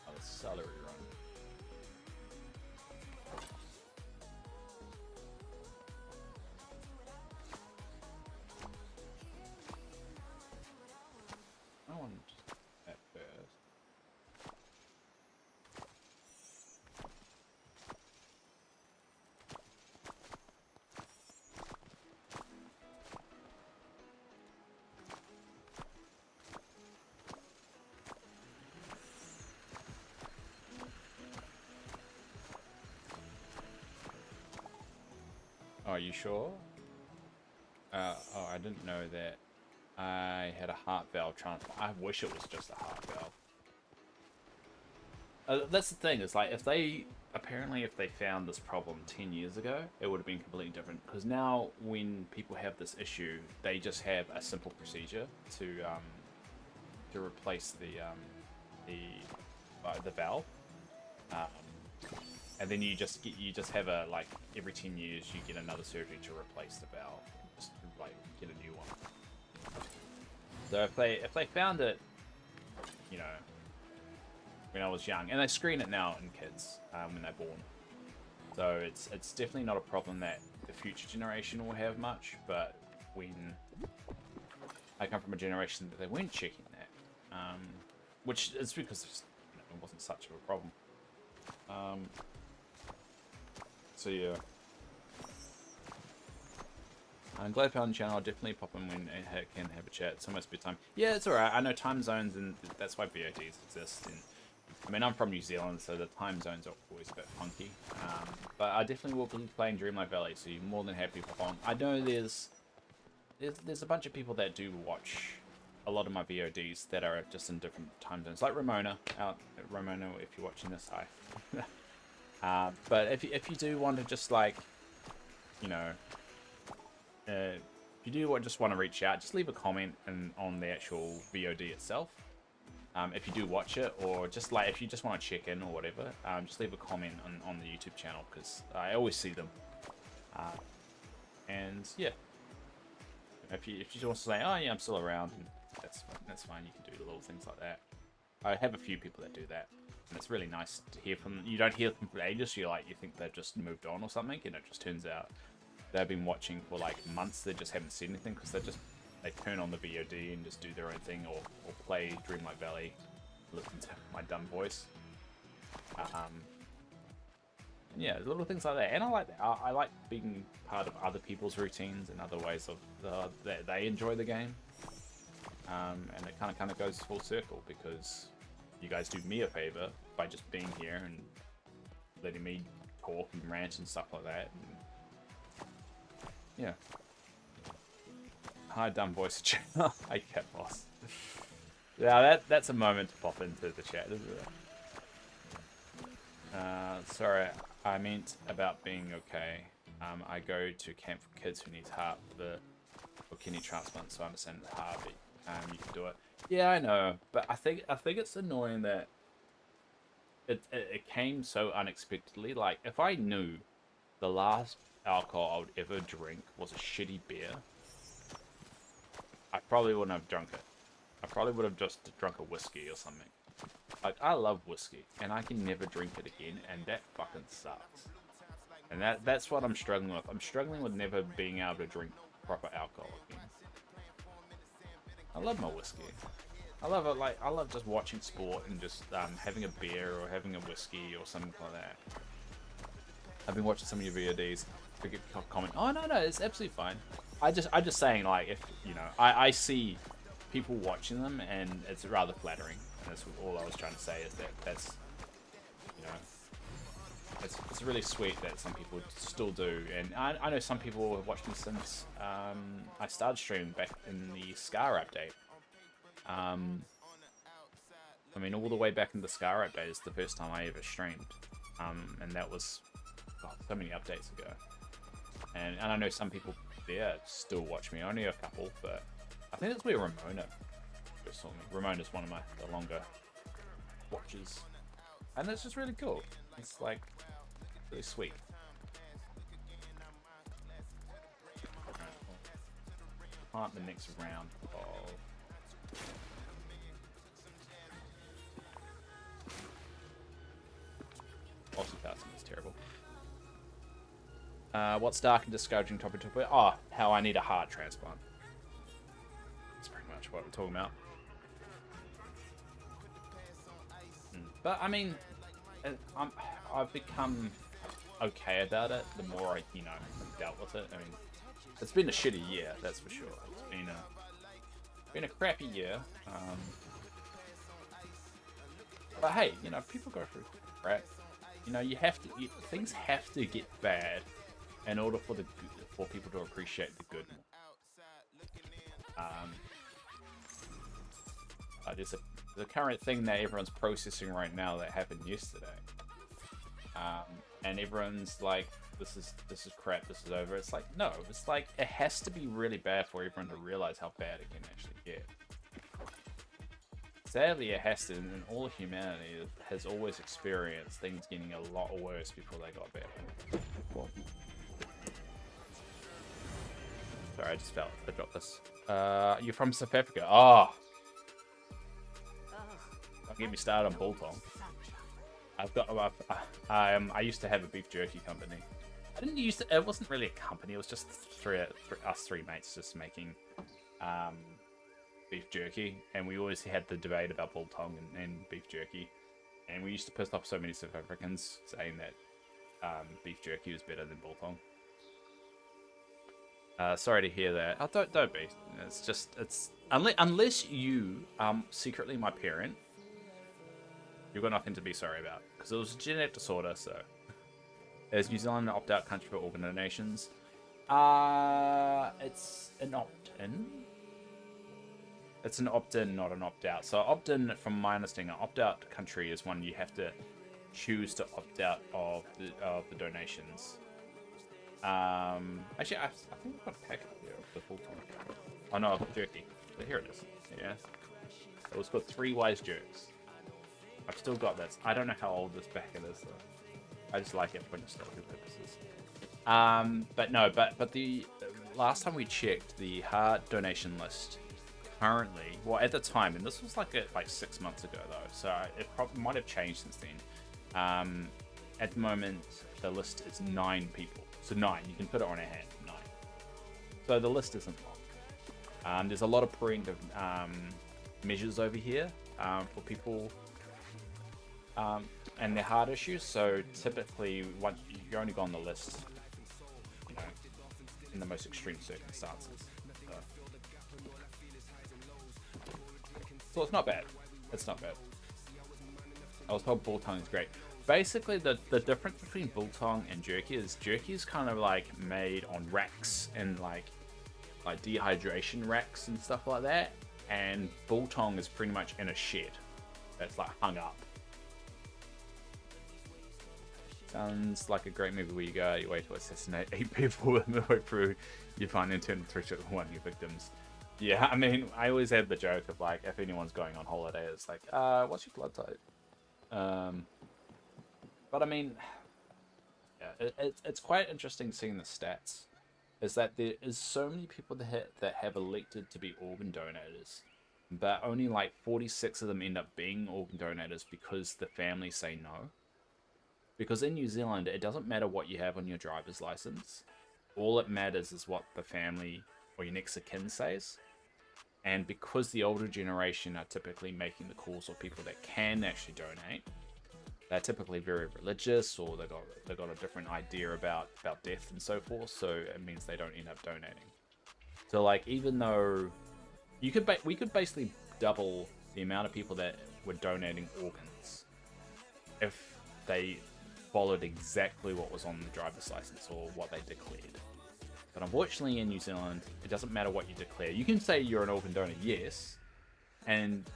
Oh, the salary run. I want at first. Are you sure? Oh, I didn't know that I had a heart valve transplant. I wish it was just a heart valve. That's the thing, is like, if they found this problem 10 years ago, it would have been completely different. Because now, when people have this issue, they just have a simple procedure to replace the valve. And then you just have a, like, every 10 years you get another surgery to replace the valve, just like get a new one. So if they found it, you know, when I was young, and they screen it now in kids when they're born, so it's definitely not a problem that the future generation will have much. But when I come from a generation that they weren't checking that, which is because it wasn't such of a problem. So yeah, I'm glad I found the channel. I'll definitely pop in when I can have a chat. It's almost bedtime. Yeah, it's alright. I know time zones, and that's why VODs exist. And I mean, I'm from New Zealand, so the time zones are always a bit funky. But I definitely will be playing Dreamlight Valley, so you're more than happy to pop on. I know there's a bunch of people that do watch a lot of my VODs that are just in different time zones, like Ramona. Ramona, if you're watching this, hi. But if you do want to just, like, you know, if you do just want to reach out, just leave a comment on the actual VOD itself. If you do watch it, or just like if you just want to check in or whatever, just leave a comment on the YouTube channel, because I always see them. And yeah, if you just want to say, oh yeah, I'm still around, and that's fine. You can do little things like that. I have a few people that do that, and it's really nice to hear from them. You don't hear them for ages, so you think they've just moved on or something, and it just turns out they've been watching for like months. They just haven't said anything because they turn on the VOD and just do their own thing, or play Dreamlight Valley, listen to my dumb voice. Yeah, little things like that, and I like that. I like being part of other people's routines and other ways of that they enjoy the game. And it kind of goes full circle, because you guys do me a favor by just being here and letting me talk and rant and stuff like that. And yeah. Hi, dumb voice channel. Hi, cat boss. Yeah, that's a moment to pop into the chat, isn't it? Sorry, I meant about being okay. I go to camp for kids who need heart for kidney transplant, so I understand it's hard, but you can do it. Yeah, I know, but I think it's annoying that it came so unexpectedly. Like, if I knew the last alcohol I would ever drink was a shitty beer, I probably wouldn't have drunk it. I probably would have just drunk a whiskey or something. Like, I love whiskey, and I can never drink it again, and that fucking sucks. And that's what I'm struggling with. I'm struggling with never being able to drink proper alcohol again. I love my whiskey. I love it. Like, I love just watching sport and just having a beer or having a whiskey or something like that. I've been watching some of your VODs. I get comment. Oh no, it's absolutely fine. I'm just saying, like, if you know, I see people watching them, and it's rather flattering. And that's all I was trying to say, is that's you know, it's really sweet that some people still do. And I know some people have watched me since I started streaming back in the Scar update. I mean, all the way back in the Scar update is the first time I ever streamed, and that was so many updates ago. And I know some people there still watch me. Only a couple, but I think that's where Ramona first saw me. Ramona's one of the longer watchers, and it's just really cool. It's like really sweet. Plant the next round of. Multitasking is terrible. What's dark and discouraging topic? Oh, how I need a heart transplant. That's pretty much what we're talking about. But I mean, I've become okay about it the more I, have dealt with it. I mean, it's been a shitty year, that's for sure. It's been a crappy year. But hey, people go through crap. You have to. Things have to get bad in order for for people to appreciate the good. There's a current thing that everyone's processing right now that happened yesterday, and everyone's like, this is crap, this is over. It's like, no, it's like it has to be really bad for everyone to realize how bad it can actually get. Sadly, it has to, and all of humanity has always experienced things getting a lot worse before they got better. Well, sorry, I just felt I dropped this. You're from South Africa. Oh, don't get me started on biltong. I used to have a beef jerky company. I didn't use to, it wasn't really a company. It was just us three mates just making beef jerky, and we always had the debate about biltong and beef jerky, and we used to piss off so many South Africans saying that beef jerky was better than biltong. Sorry to hear that. Oh, don't be. It's unless you secretly my parent, you've got nothing to be sorry about, because it was a genetic disorder. So, is New Zealand an opt-out country for organ donations? It's an opt-in. It's an opt-in, not an opt-out. So opt-in, from my understanding, an opt-out country is one you have to choose to opt out of the donations. Actually, I think I've got a packet here of the full time. Oh no, I've got jerky. But here it is. Yeah. It was called 3 Wise Jerks. I've still got this. I don't know how old this packet is though. I just like it for nostalgia purposes. But the last time we checked the heart donation list, currently, well, at the time, and this was like 6 months ago though, so it probably might have changed since then. At the moment, the list is 9 people. So 9, you can put it on a hand, 9. So the list isn't long. There's a lot of preemptive measures over here for people and their heart issues. So typically, once you only go on the list, you know, in the most extreme circumstances. So it's not bad. It's not bad. I was told biltong is great. Basically, the difference between biltong and jerky is kind of like made on racks and like dehydration racks and stuff like that, and biltong is pretty much in a shed that's like hung up. Sounds like a great movie where you go out your way to assassinate 8 people, and midway through you find and turn the threat of one of your victims. Yeah, I mean, I always had the joke of like, if anyone's going on holiday, it's like, what's your blood type? But I mean, yeah, it's quite interesting seeing the stats. Is that there is so many people that have elected to be organ donators, but only like 46 of them end up being organ donators because the family say no. Because in New Zealand, it doesn't matter what you have on your driver's license. All it matters is what the family or your next of kin says. And because the older generation are typically making the calls for people that can actually donate, they're typically very religious, or they got a different idea about death and so forth. So it means they don't end up donating. So like, even though we could basically double the amount of people that were donating organs if they followed exactly what was on the driver's license or what they declared. But unfortunately in New Zealand, it doesn't matter what you declare. You can say you're an organ donor, yes, and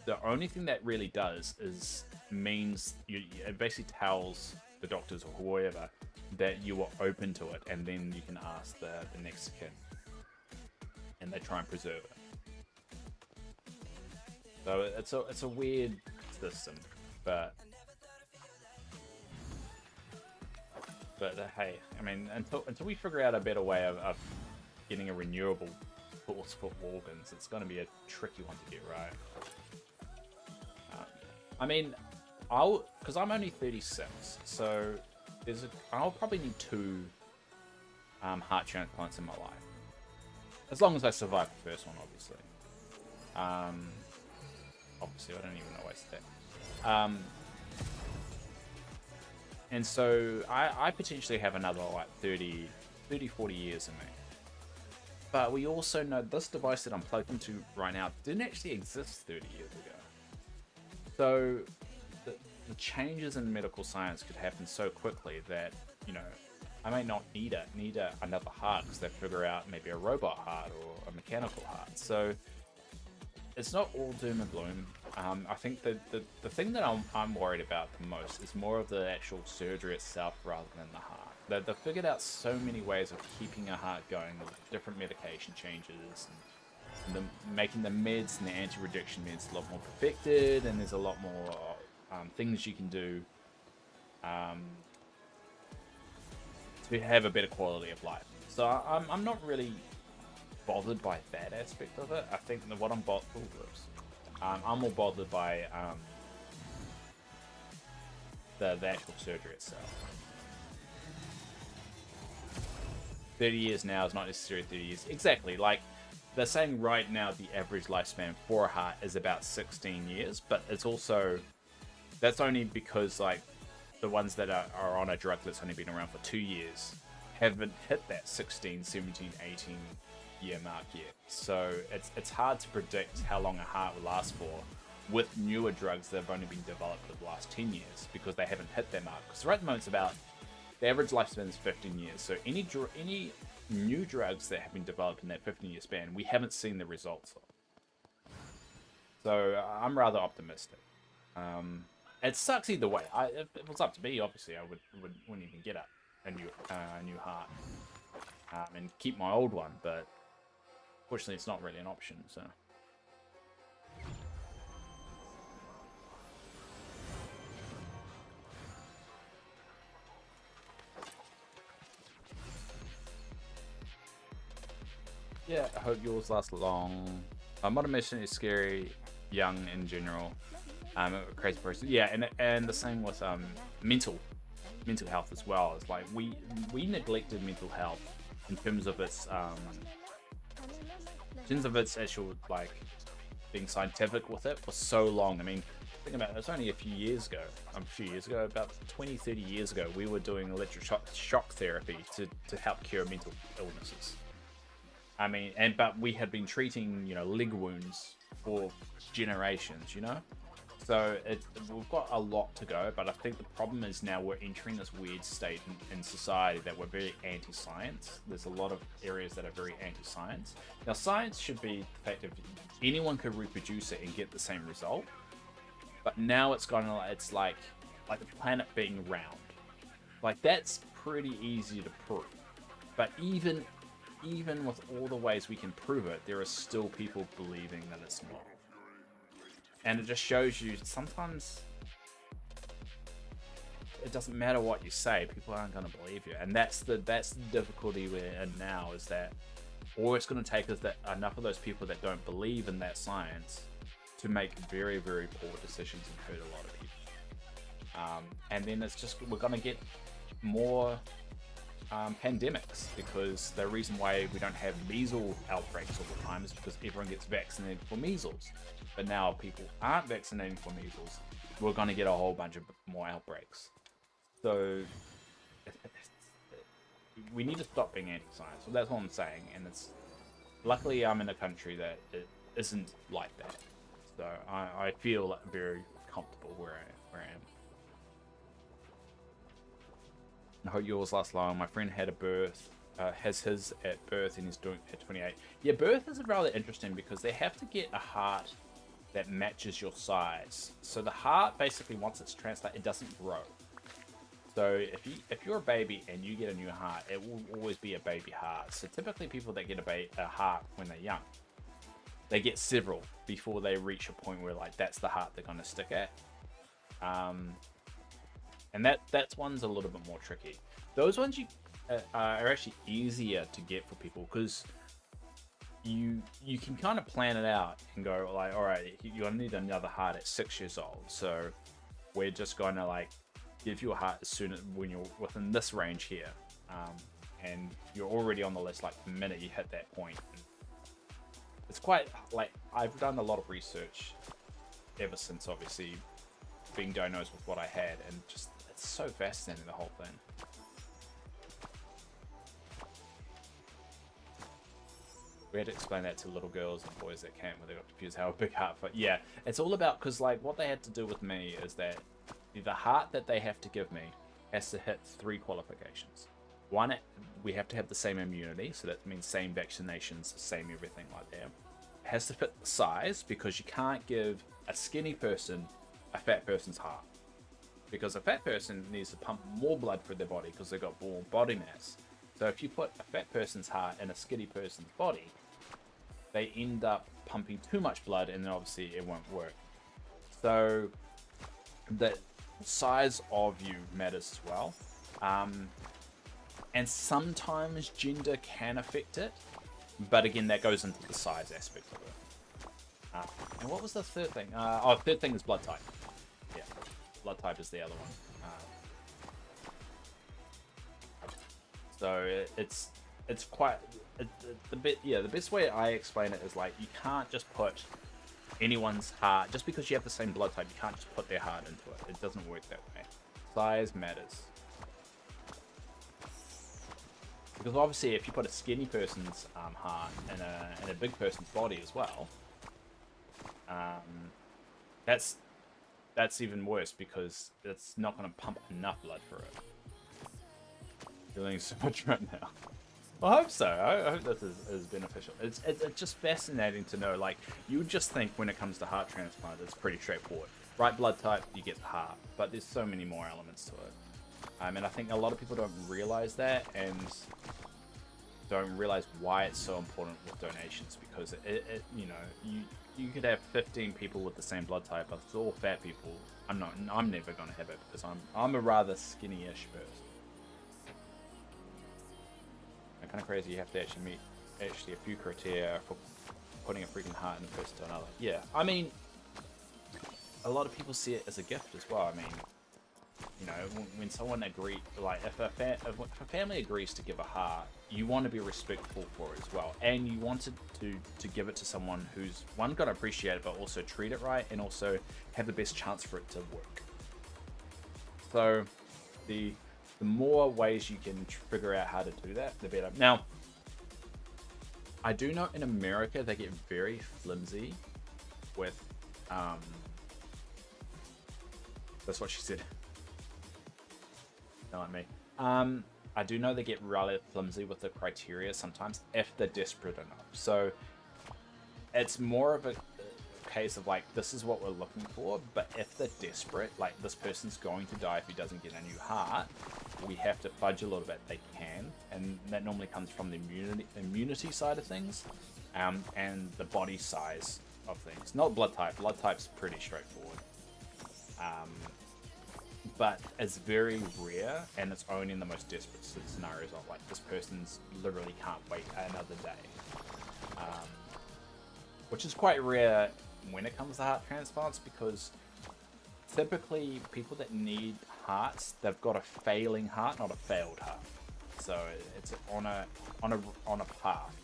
the only thing that really does is means it basically tells the doctors or whoever that you are open to it, and then you can ask the next of kin, and they try and preserve it. So it's a weird system, but hey, I mean, until we figure out a better way of getting a renewable source for organs, it's going to be a tricky one to get right. I mean, because I'm only 36, so I'll probably need 2 heart transplants in my life, as long as I survive the first one, obviously. Obviously, I don't even know why I said that. And so I potentially have another like 30, 40 years in me. But we also know this device that I'm plugged into right now didn't actually exist 30 years ago. So the changes in medical science could happen so quickly that, you know, I may not need another heart because they figure out maybe a robot heart or a mechanical heart. So it's not all doom and gloom. I think the thing that I'm worried about the most is more of the actual surgery itself rather than the heart. They've figured out so many ways of keeping a heart going with different medication changes and making the meds and the anti-rejection meds a lot more perfected, and there's a lot more things you can do to have a better quality of life. So I'm not really bothered by that aspect of it. I think that what I'm I'm more bothered by the actual surgery itself. 30 years now is not necessarily 30 years. Exactly, like they're saying right now the average lifespan for a heart is about 16 years, but it's also, that's only because like the ones that are on a drug that's only been around for 2 years haven't hit that 16, 17, 18 year mark yet. So it's hard to predict how long a heart will last for with newer drugs that have only been developed over the last 10 years because they haven't hit their mark. Because right at the moment it's about, the average lifespan is 15 years. So any new drugs that have been developed in that 15-year span, we haven't seen the results of. So I'm rather optimistic. It sucks either way. If it was up to me, obviously I wouldn't even get a new heart and keep my old one. But fortunately, it's not really an option. So. Yeah, I hope yours lasts long. Modern medicine is scary, young in general. A crazy person. Yeah, and the same with mental health as well. It's like we neglected mental health in terms of its actual like being scientific with it for so long. I mean, think about it, it's only a few years ago, about 20, 30 years ago, we were doing electroshock therapy to help cure mental illnesses. I mean, but we had been treating, leg wounds for generations, So we've got a lot to go, but I think the problem is now we're entering this weird state in society that we're very anti-science. There's a lot of areas that are very anti-science. Now, science should be the fact that anyone could reproduce it and get the same result. But now it's like the planet being round. Like, that's pretty easy to prove. But even with all the ways we can prove it, there are still people believing that it's not. And it just shows you sometimes it doesn't matter what you say, people aren't going to believe you. And that's the difficulty we're in now, is that all it's going to take is that enough of those people that don't believe in that science to make very, very poor decisions and hurt a lot of people. And then it's just, we're going to get more pandemics, because the reason why we don't have measles outbreaks all the time is because everyone gets vaccinated for measles. But now people aren't vaccinating for measles, we're going to get a whole bunch of more outbreaks. So we need to stop being anti-science. So that's what I'm saying. And it's luckily I'm in a country that it isn't like that. So I feel very comfortable where I am. I hope yours lasts long. My friend had has his at birth, and he's doing it at 28. Yeah, birth is rather interesting because they have to get a heart that matches your size. So the heart basically, once it's transplanted, it doesn't grow. So if you're a baby and you get a new heart, it will always be a baby heart. So typically people that get a heart when they're young, they get several before they reach a point where like that's the heart they're going to stick at. And that's one's a little bit more tricky. Those ones are actually easier to get for people because you can kind of plan it out and go like, all right, you're gonna need another heart at 6 years old, so we're just gonna like give you a heart as soon as when you're within this range here, and you're already on the list like the minute you hit that point. And it's quite like, I've done a lot of research ever since obviously being diagnosed with what I had, and just it's so fascinating, the whole thing. We had to explain that to little girls and boys at camp where they got confused how a big heart. But yeah, it's all about, because like what they had to do with me is that the heart that they have to give me has to hit 3 qualifications. one, we have to have the same immunity, so that means same vaccinations, same everything like that. It has to fit the size, because you can't give a skinny person a fat person's heart, because a fat person needs to pump more blood through their body because they've got more body mass. So if you put a fat person's heart in a skinny person's body, they end up pumping too much blood, and then obviously it won't work. So the size of you matters as well. And sometimes gender can affect it, but again, that goes into the size aspect of it. And what was the third thing? Third thing is blood type. Yeah, blood type is the other one. So it's quite the best way I explain it is like, you can't just put anyone's heart, just because you have the same blood type, you can't just put their heart into it. It doesn't work that way. Size matters. Because obviously, if you put a skinny person's heart in a big person's body as well, that's even worse, because it's not going to pump enough blood for it. Feeling so much right now. Well, I hope so. I hope this is beneficial. It's just fascinating to know. Like, you would just think when it comes to heart transplant, it's pretty straightforward. Right blood type, you get the heart. But there's so many more elements to it. And I think a lot of people don't realize that, and don't realize why it's so important with donations, because it you know, you could have 15 people with the same blood type, but it's all fat people. I'm never gonna have it, because I'm a rather skinny-ish person. It's kind of crazy. You have to actually meet a few criteria for putting a freaking heart in a person to another. Yeah, I mean, a lot of people see it as a gift as well. I mean, you know, when someone agrees, like if a family agrees to give a heart, you want to be respectful for it as well, and you wanted to give it to someone who's, one, going to appreciate it, but also treat it right, and also have the best chance for it to work. So the more ways you can figure out how to do that, the better. Now, I do know in America they get very flimsy with that's what she said. Not like me. I do know they get rather flimsy with the criteria sometimes if they're desperate enough. So it's more of a case of like, this is what we're looking for, but if they're desperate, like this person's going to die if he doesn't get a new heart, we have to fudge a little bit. They can, and that normally comes from the immunity side of things, and the body size of things. Not blood type. Blood type's pretty straightforward. But it's very rare, and it's only in the most desperate scenarios of like, this person's literally can't wait another day. Which is quite rare when it comes to heart transplants, because typically people that need hearts, they've got a failing heart, not a failed heart. So it's on a path.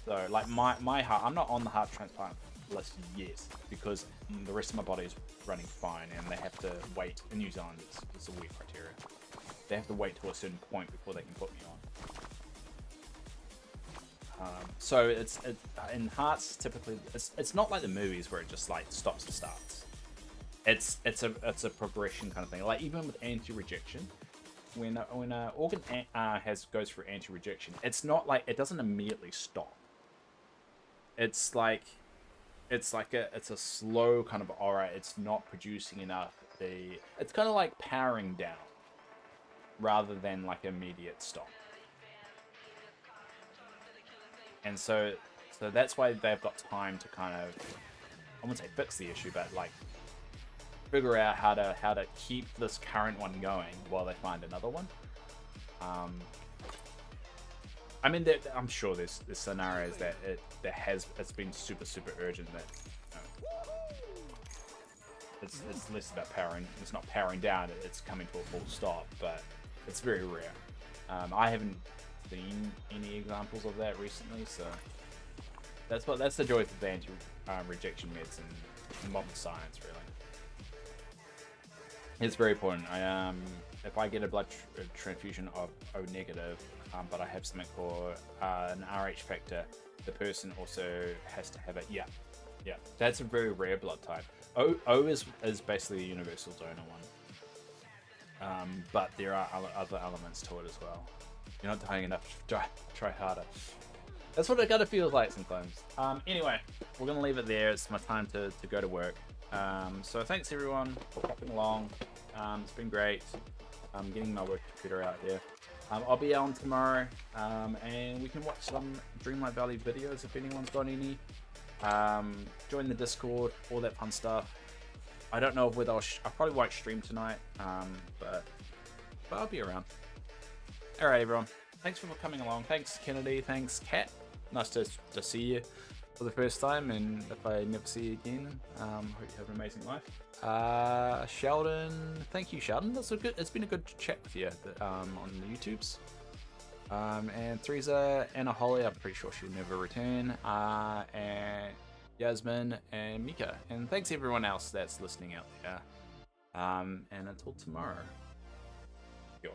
So like my heart, I'm not on the heart transplant list yet, because the rest of my body is running fine, and they have to wait. In New Zealand, it's a weird criteria. They have to wait to a certain point before they can put me on. So it's in hearts typically, it's not like the movies where it just like stops and starts. It's a progression kind of thing. Like even with anti-rejection, when an organ goes for anti-rejection, it's not like, it doesn't immediately stop. It's a slow kind of, alright, it's not producing enough. It's kind of like powering down rather than like immediate stop. And so that's why they've got time to kind of, I wouldn't say fix the issue, but like figure out how to keep this current one going while they find another one. I mean, I'm sure there's scenarios that it's been super urgent that, you know, it's less about powering. It's not powering down. It's coming to a full stop, but it's very rare. I haven't seen any examples of that recently, so that's the joy of the anti-rejection meds and modern science, really. It's very important. If I get a blood transfusion of O negative, but I have something called an RH factor, the person also has to have it. Yeah, that's a very rare blood type. O is basically a universal donor but there are other elements to it as well. You're not dying enough. Try harder. That's what it kind of feels like sometimes. Anyway, we're gonna leave it there. It's my time to go to work. So thanks everyone for popping along. It's been great. Getting my work computer out there. I'll be on tomorrow, and we can watch some Dreamlight Valley videos if anyone's got any. Join the Discord, all that fun stuff. I don't know whether I probably won't stream tonight, but I'll be around. All right, everyone. Thanks for coming along. Thanks, Kennedy. Thanks, Kat. Nice to see you for the first time, and if I never see you again, hope you have an amazing life. Sheldon, thank you, Sheldon. It's been a good chat with you on the YouTubes. And Teresa and Holly, I'm pretty sure she'll never return. And Yasmin and Mika, and thanks everyone else that's listening out there. And until tomorrow. Yo.